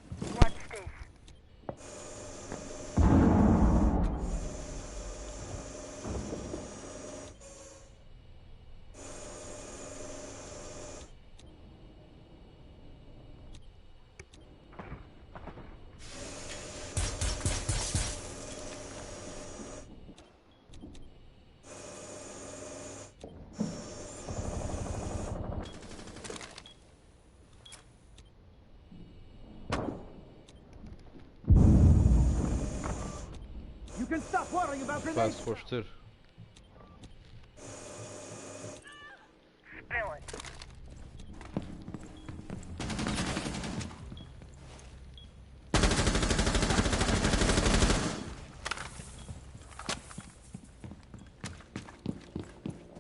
You can stop worrying about Fast koştur.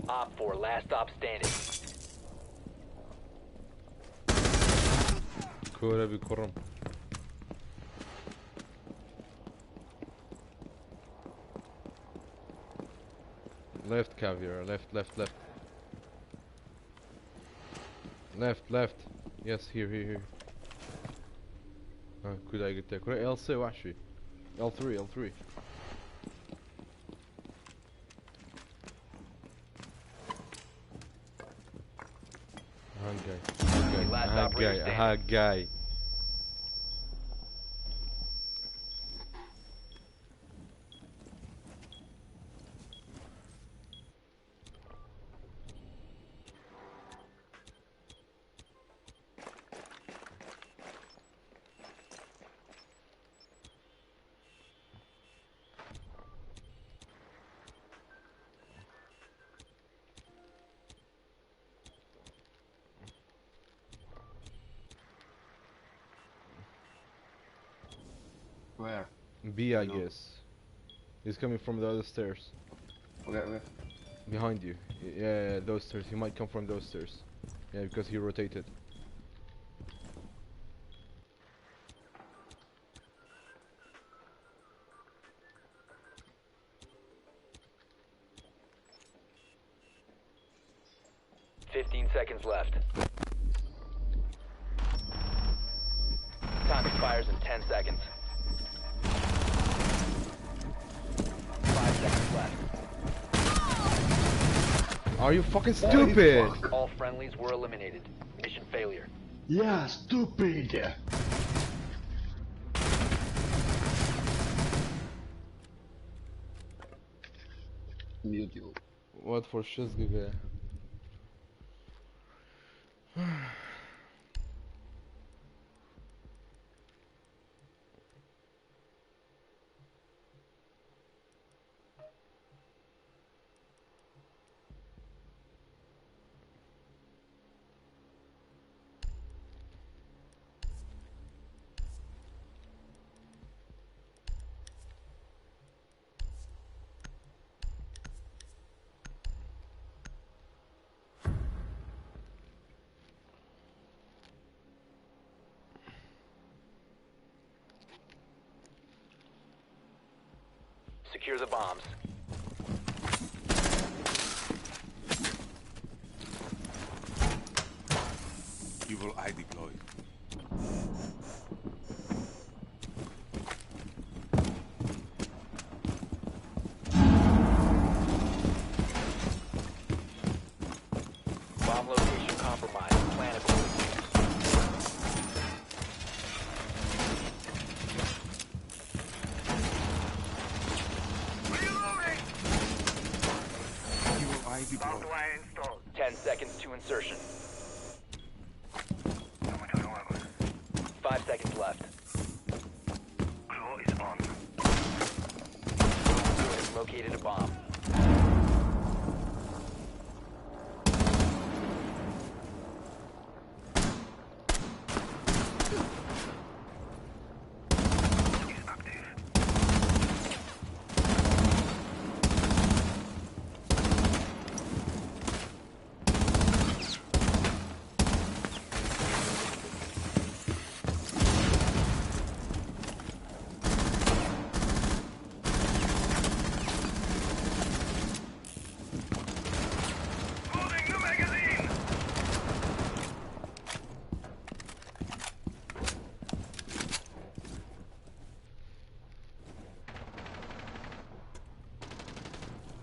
Op 4, last stop standing. كورة بكرم. Left caviar, left. Left. Yes, here. كده قلت لك LC وحشي. L3. هاجاي. Where? B, I guess. He's coming from the other stairs. Where? Behind you. Yeah, those stairs. He might come from those stairs. Yeah, because he rotated. Seconds left. Time expires in 10 seconds. 5 seconds left. Are you fucking stupid? All friendlies were eliminated. Mission failure. Yeah, stupid. Mute you. What for shiz gibi. Secure the bombs. Evil eye deployed. Bomb location compromised. Plan accordingly. Reloading! Evil eye Barbed deployed. wire installed. 10 seconds to insertion. Toma, toma, vamos. 5 seconds left. Claw is on. You have located a bomb. Is active. Loading new magazine!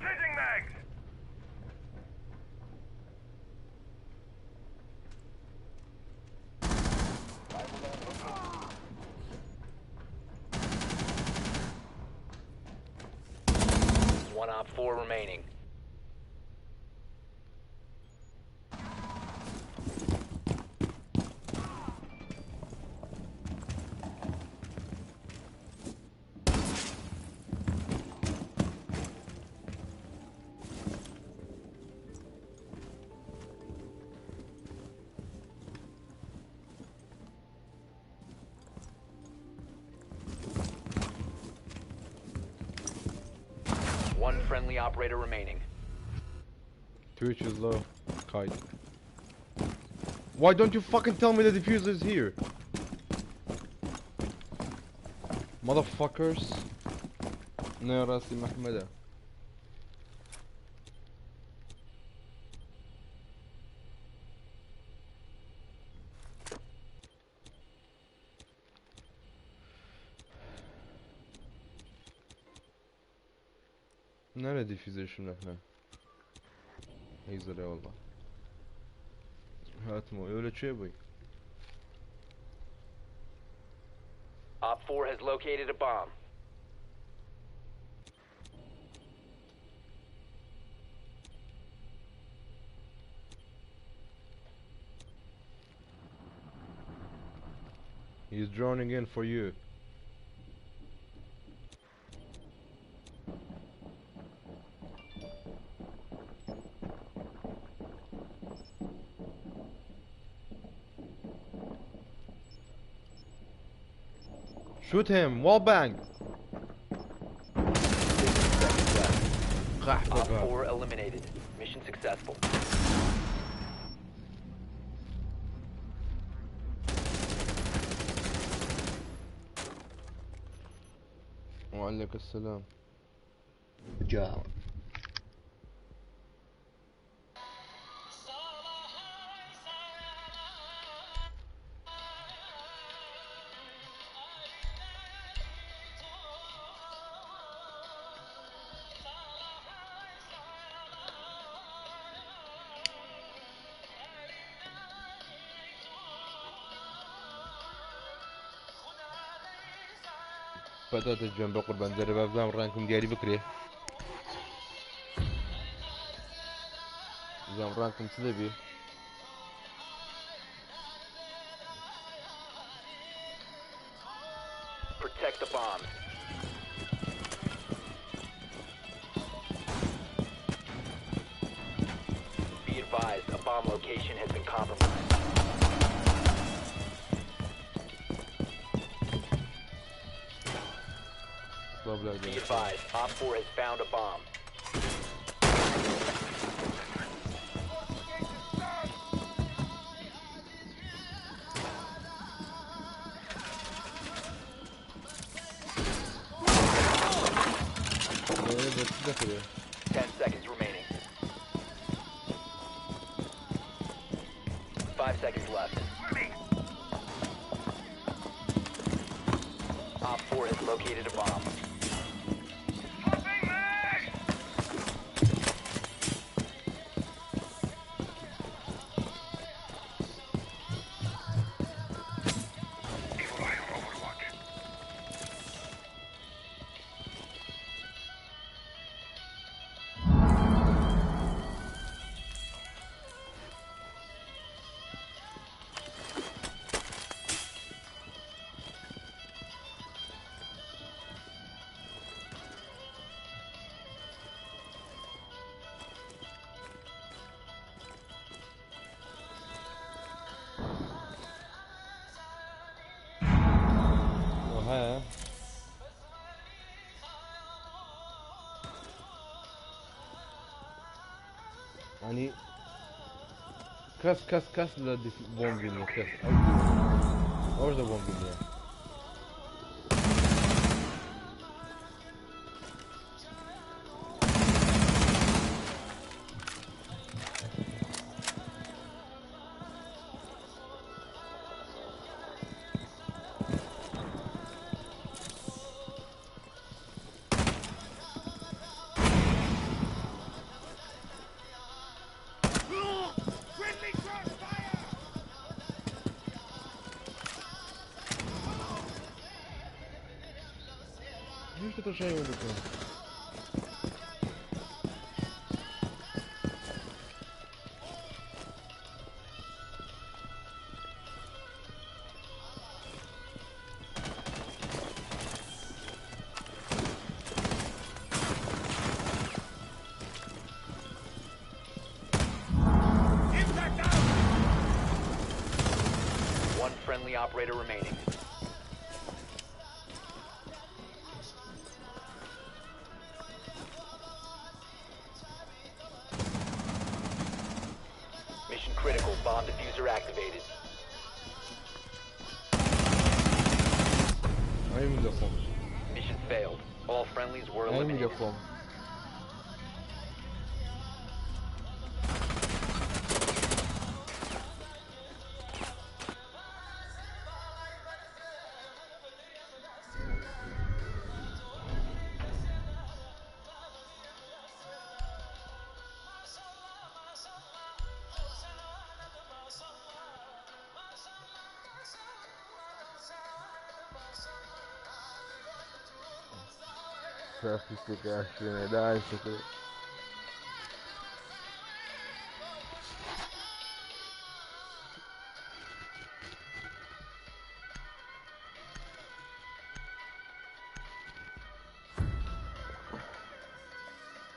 Changing mags! One op 4 remaining. One friendly operator remaining. Twitch is low. Kite. Why don't you fucking tell me the diffuser is here? Motherfuckers. Ne rasi Mahmeda. Nerede diffuser şimdi lan? İzle valla. Hayatım öyle şey bu. Op 4 has located a bomb. He's droning in for you. Shoot him! Wallbang! Op 4 eliminated. Mission successful. وعليك السلام. Good job. بدأت الجنب قربان جرب أفلام رانكم ديالي بكري زام رانكم سلبي Protect the bombs. Be advised, a bomb location has been compromised. Be advised, Op 4 has found a bomb. 10 seconds remaining. 5 seconds left. Op 4 has located a bomb. ها يعني كاس للبومبين كاس أو ده بومبين что-то же его такое. One friendly operator remaining. Mission critical. Bomb diffuser activated. Mission failed. All friendlies were eliminated. Statistica scene, dai, che...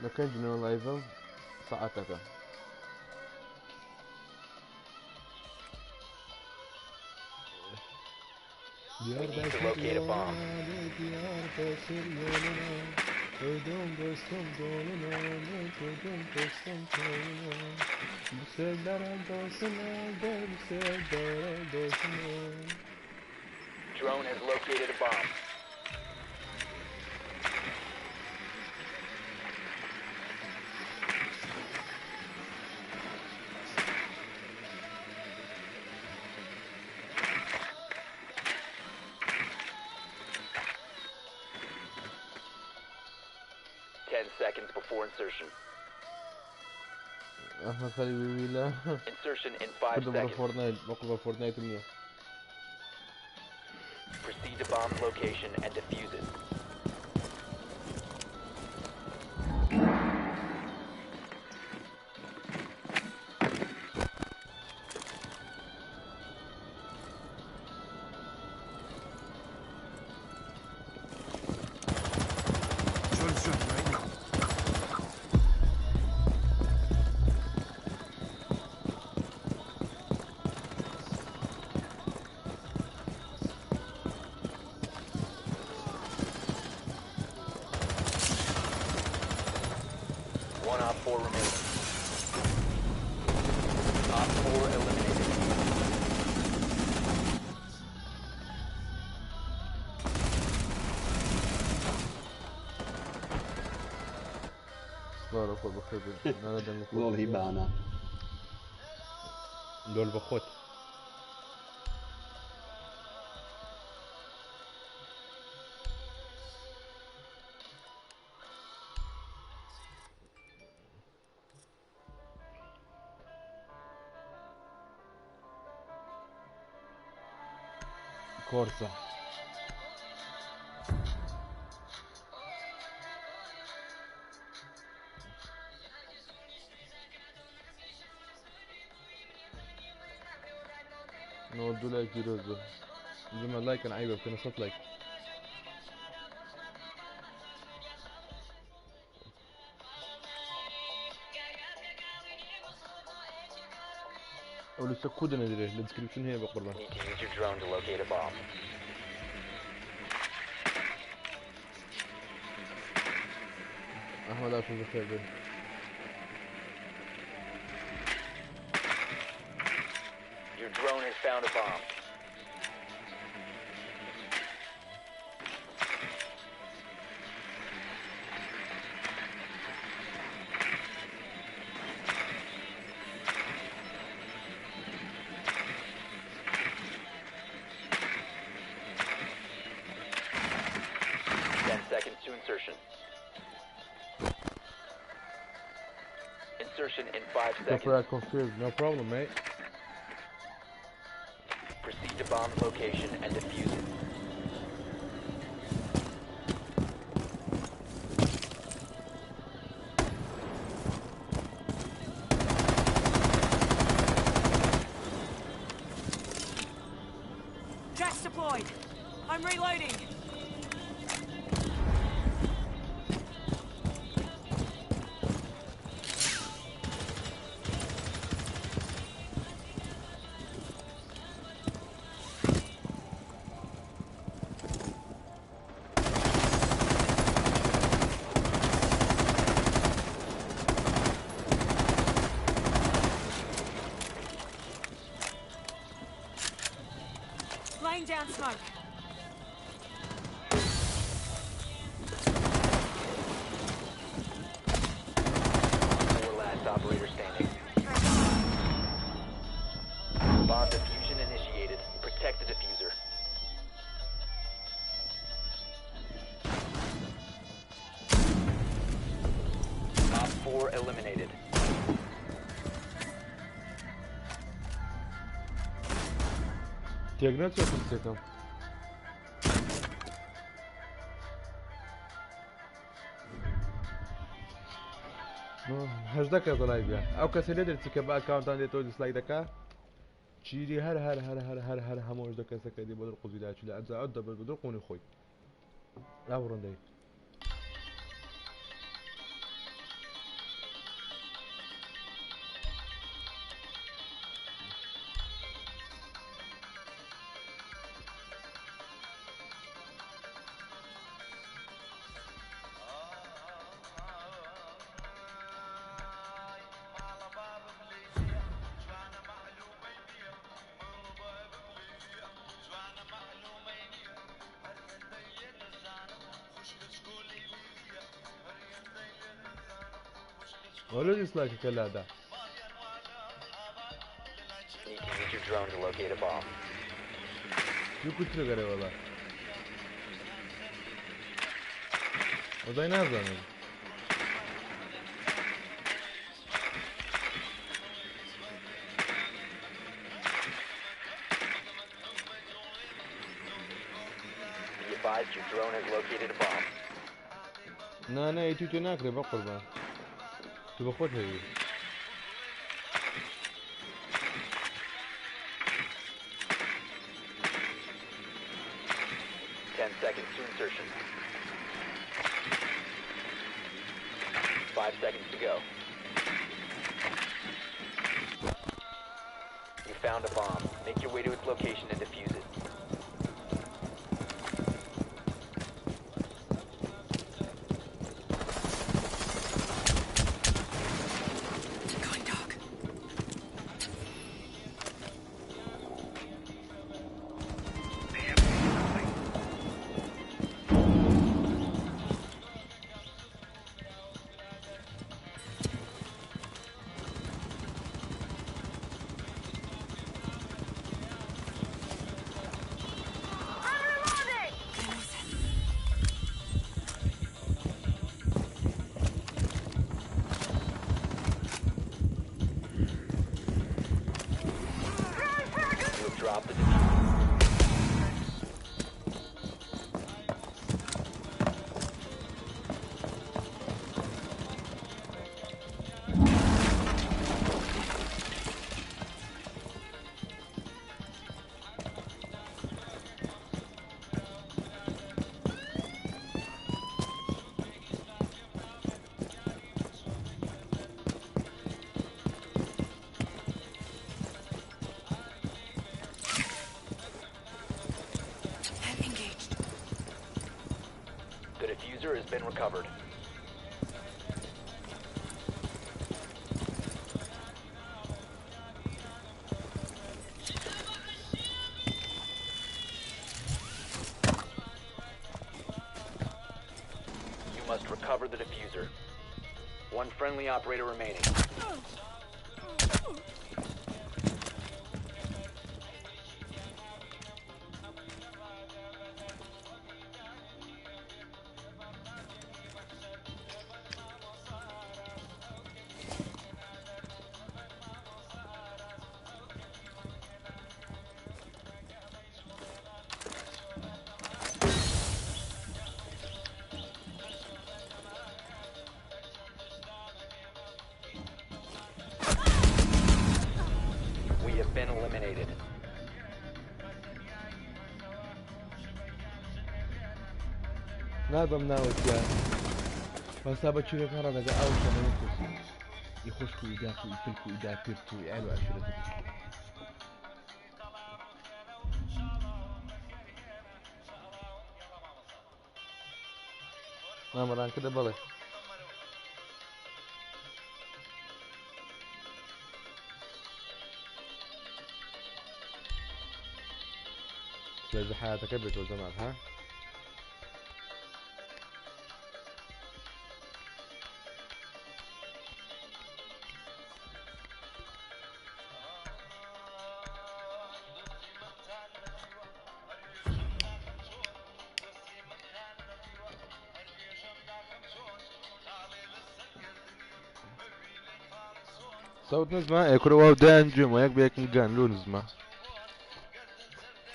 لو كان جنون لايفل ساعتك We need to locate a bomb. Drone has located a bomb. Seconds before insertion. Insertion in 5 seconds. Proceed to bomb's location and defuse it. لا خود بخير أنا دم Gol hibána. دول بخوت كورسا نودو لايك جيروزو زي لايك انا عيبه كنا صوت لايك ولسه كود ندري الديسكريبشن هي بقربان Need to use your drone to locate a bomb. احمد عارف بخير بين Your drone has found a bomb. Seconds to insertion. Insertion in 5 seconds. Separate confused, no problem, mate. Proceed to bomb location and defuse it. Gas deployed. I'm reloading. Laying down smoke. Four last operator standing. Bomb diffusion initiated. Protect the diffuser. Op 4 eliminated. Diagnoz yapılacak. هەش دەکە دڵای بیا ئەو کەسە لێ دەرچی کە باکاونتان دێتەوە دیسلایک دەکا چیری هەر هەمووش دە کەسەکە دی بۆ دڵ قوزیداچی لە ئەجا ئەو دەبێت بە دڵ قوونی خۆی لا بڕۆندەی ولا ديسلايك كلا ده Need to use your drone to locate a bomb. شو كنت تقرأ والله وضعي نازل Be advised your drone has located a bomb. نا يتوتو ناكري بقربان تبقى خود هي 10 seconds to insertion. 5 seconds to go. You found a bomb. Make your way to its location and defuse it. Going dark. diffuser has been recovered. You must recover the diffuser. One friendly operator remaining. We have been eliminated. نادم ناوتيان فسابة شو كهرباء إذا أول شيء ينقص يخشكوا يدافعوا يفلكوا يدافرتوا يعلوا عشرة. ما مران كده بلي لازم حياتك قبل وزمان ها. صوت نزمة يكرو واو دانجم وياك بيك مجان لو نزمة.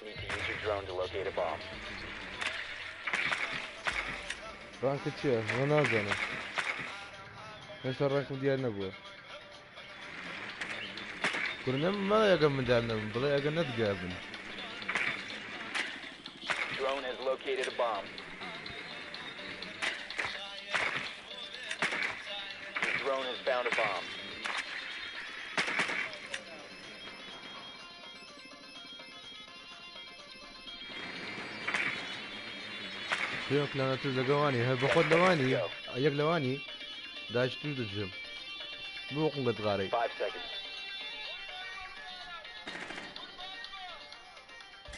Need to use your drone to locate a bomb. رانك تشير وانا زنا ايش الرقم ديالنا بو كنا ما يقم من دارنا من بلا يقم نتقابل. Drone has located a bomb. The drone has found a bomb. فيك لما تلقى لواني هل باخذ لواني ياك لواني داش تلد الجيم مو قنقد غاري. 5 seconds.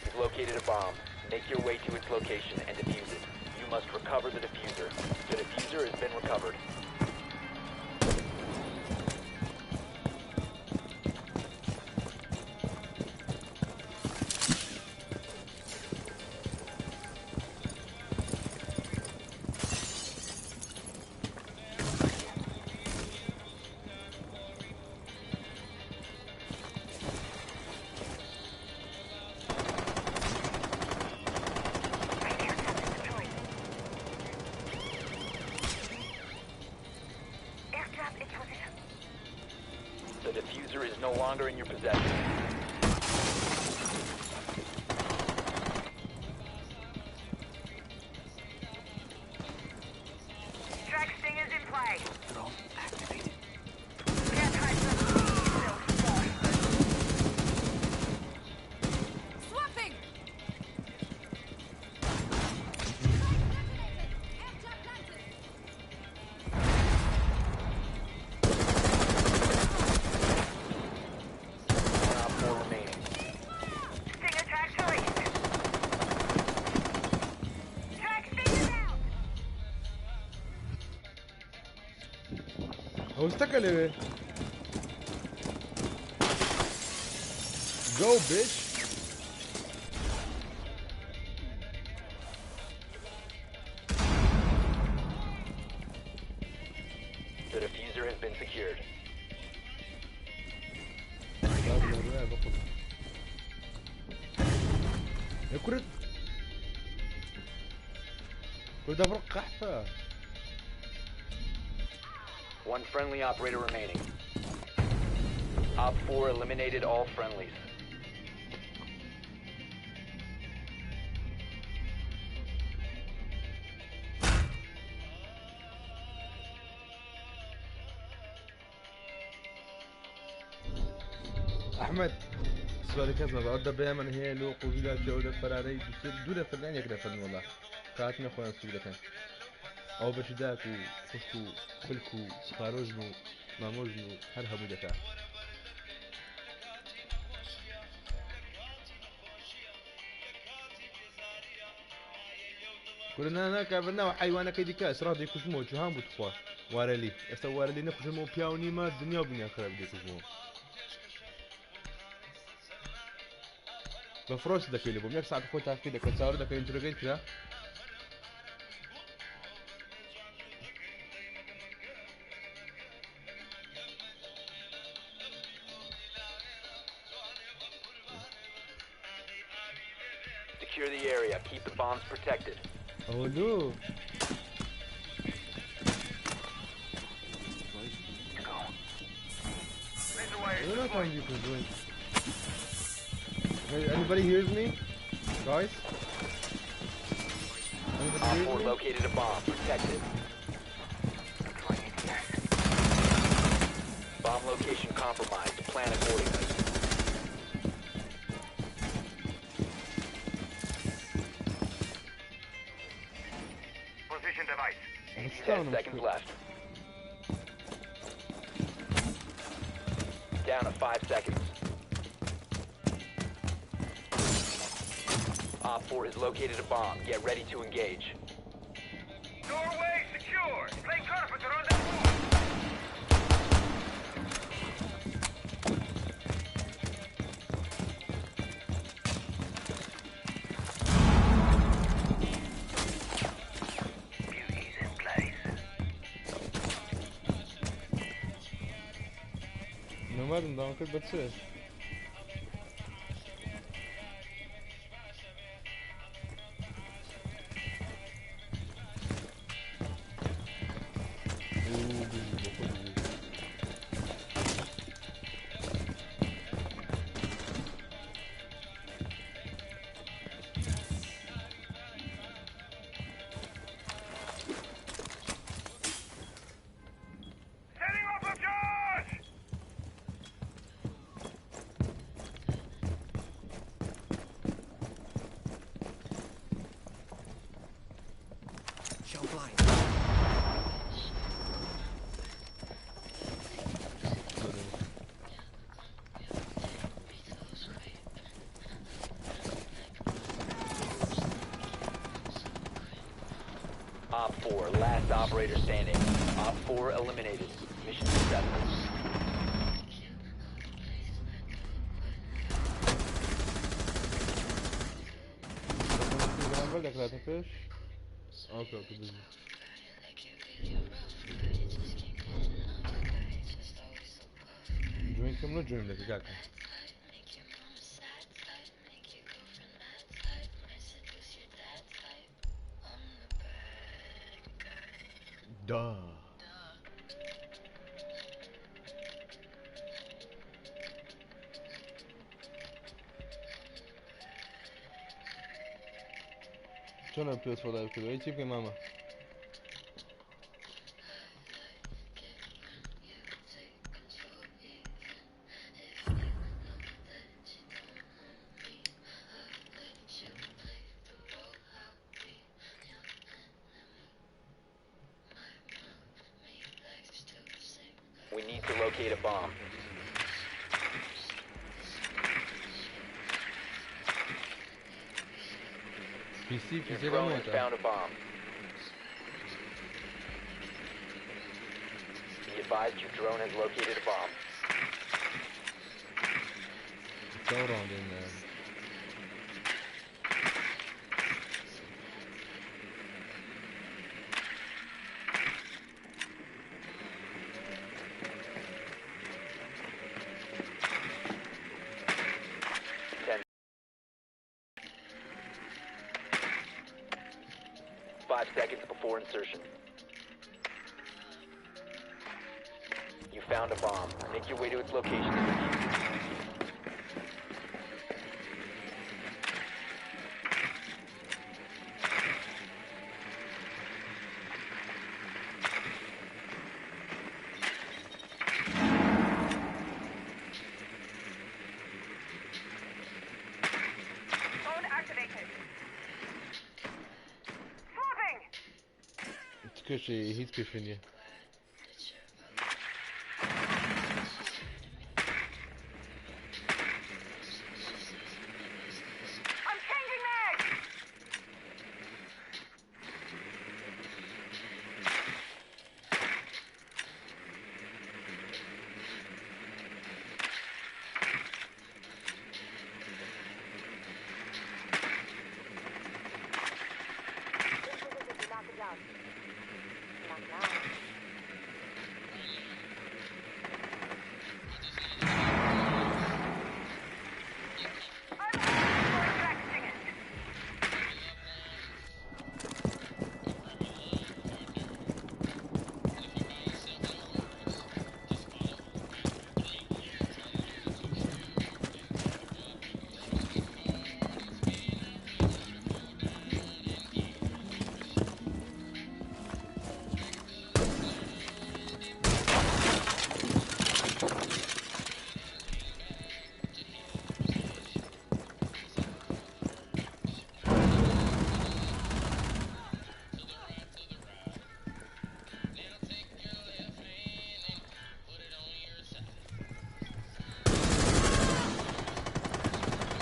You've located a bomb. Make your way to its location and defuse it. You must recover the diffuser. The diffuser has been recovered. The diffuser is no longer in your possession. Track sting is in play. Drone activated. Can't hide from Swapping! One op 4 remaining. Stinger track released. Track stinger down. هو استقل ايه جو بيش. The diffuser has been secured. يا كرة كرة فرق قحفة. One friendly operator remaining. Op 4 eliminated all friendlies. احمد سؤالي كذا بعد بيمن هي لو قبيلة جودة فراري بسير دولة فرنان يقدر فرن والله كاتنا خوان سبيلة كان ئەو بەشی داک و خوشت و پلک و کارۆژن و مامۆژن و هەر هەموو دەکات كلنا هناك بناو حيوانك هذيك اسرار ديك كوزمو جهام بتخوا وارلي اسا وارلي نخجمو بياوني ما الدنيا وبنيا خراب ديك كوزمو بفروش داك اللي بوم ساعه خوتا في داك تصاور داك انتروجيت كذا Secure the area. Keep the bombs protected. Oh no. I don't know how you can do it. Anybody hears me? Guys? Anybody Op hears 4 me? located a bomb. Protect it. Bomb location compromised. Plan accordingly. Position device. 10 seconds left. Down to 5 seconds. Op 4 has located a bomb. Get ready to engage. Doorway secure. Play carpenter on the floor. Beauty's in place. Nomadem dan kırk batı. Setting off a charge! Shell fly. Op 4, last operator standing. Op 4 eliminated. Mission successful. Ben böyle kadar takış. Okey okey düzgün. Join kimle join dedi kanka. Duh. شلون بلس وضعي كذا اي تجيب ماما We need to locate a bomb. PC Your PC drone كم has وقتها found a bomb. Be advised your drone has located a bomb. Go around in there. Five seconds before insertion. You found a bomb. Make your way to its location and defuse it. Phone activated. Swapping! هیچ کێشە نییە. I'm changing mags! Knock it down. Knock it down. I'm extracting it.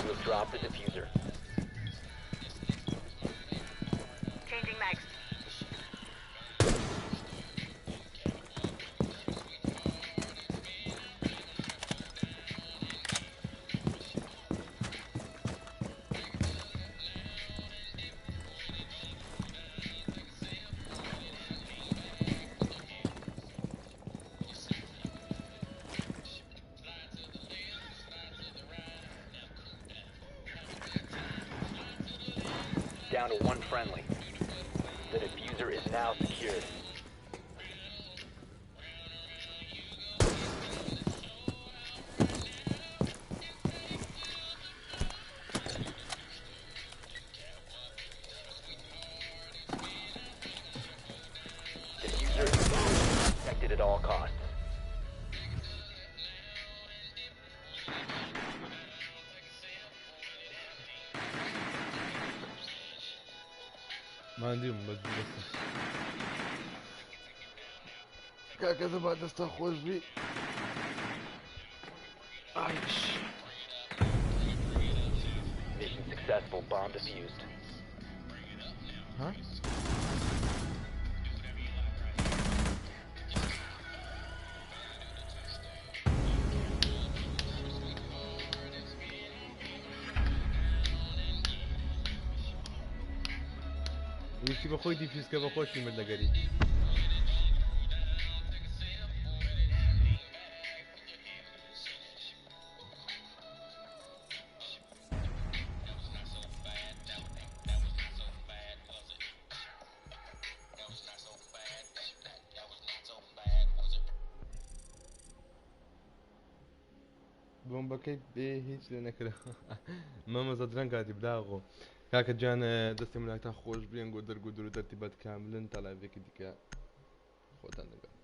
You have dropped the diffuser. Changing mags. Down to one friendly. The diffuser is now secured. Diffuser is protected at all costs. ما عنديهم بس كذا بعد استخرج بي عايش. Mission successful. Bomb defused. ها وشی بخوای دیفیوز که بخواشی من نگری. بۆمبەکەی بێ هیچ لێ نەکرا مەمەزە درەنگاتی بداغۆ کاکە جان دەستی مناکتان خۆش بێن گۆ دەرگ و درو دەرتیبەت کاملن تا لایڤێکی دیکە خۆتان لەگەڵ.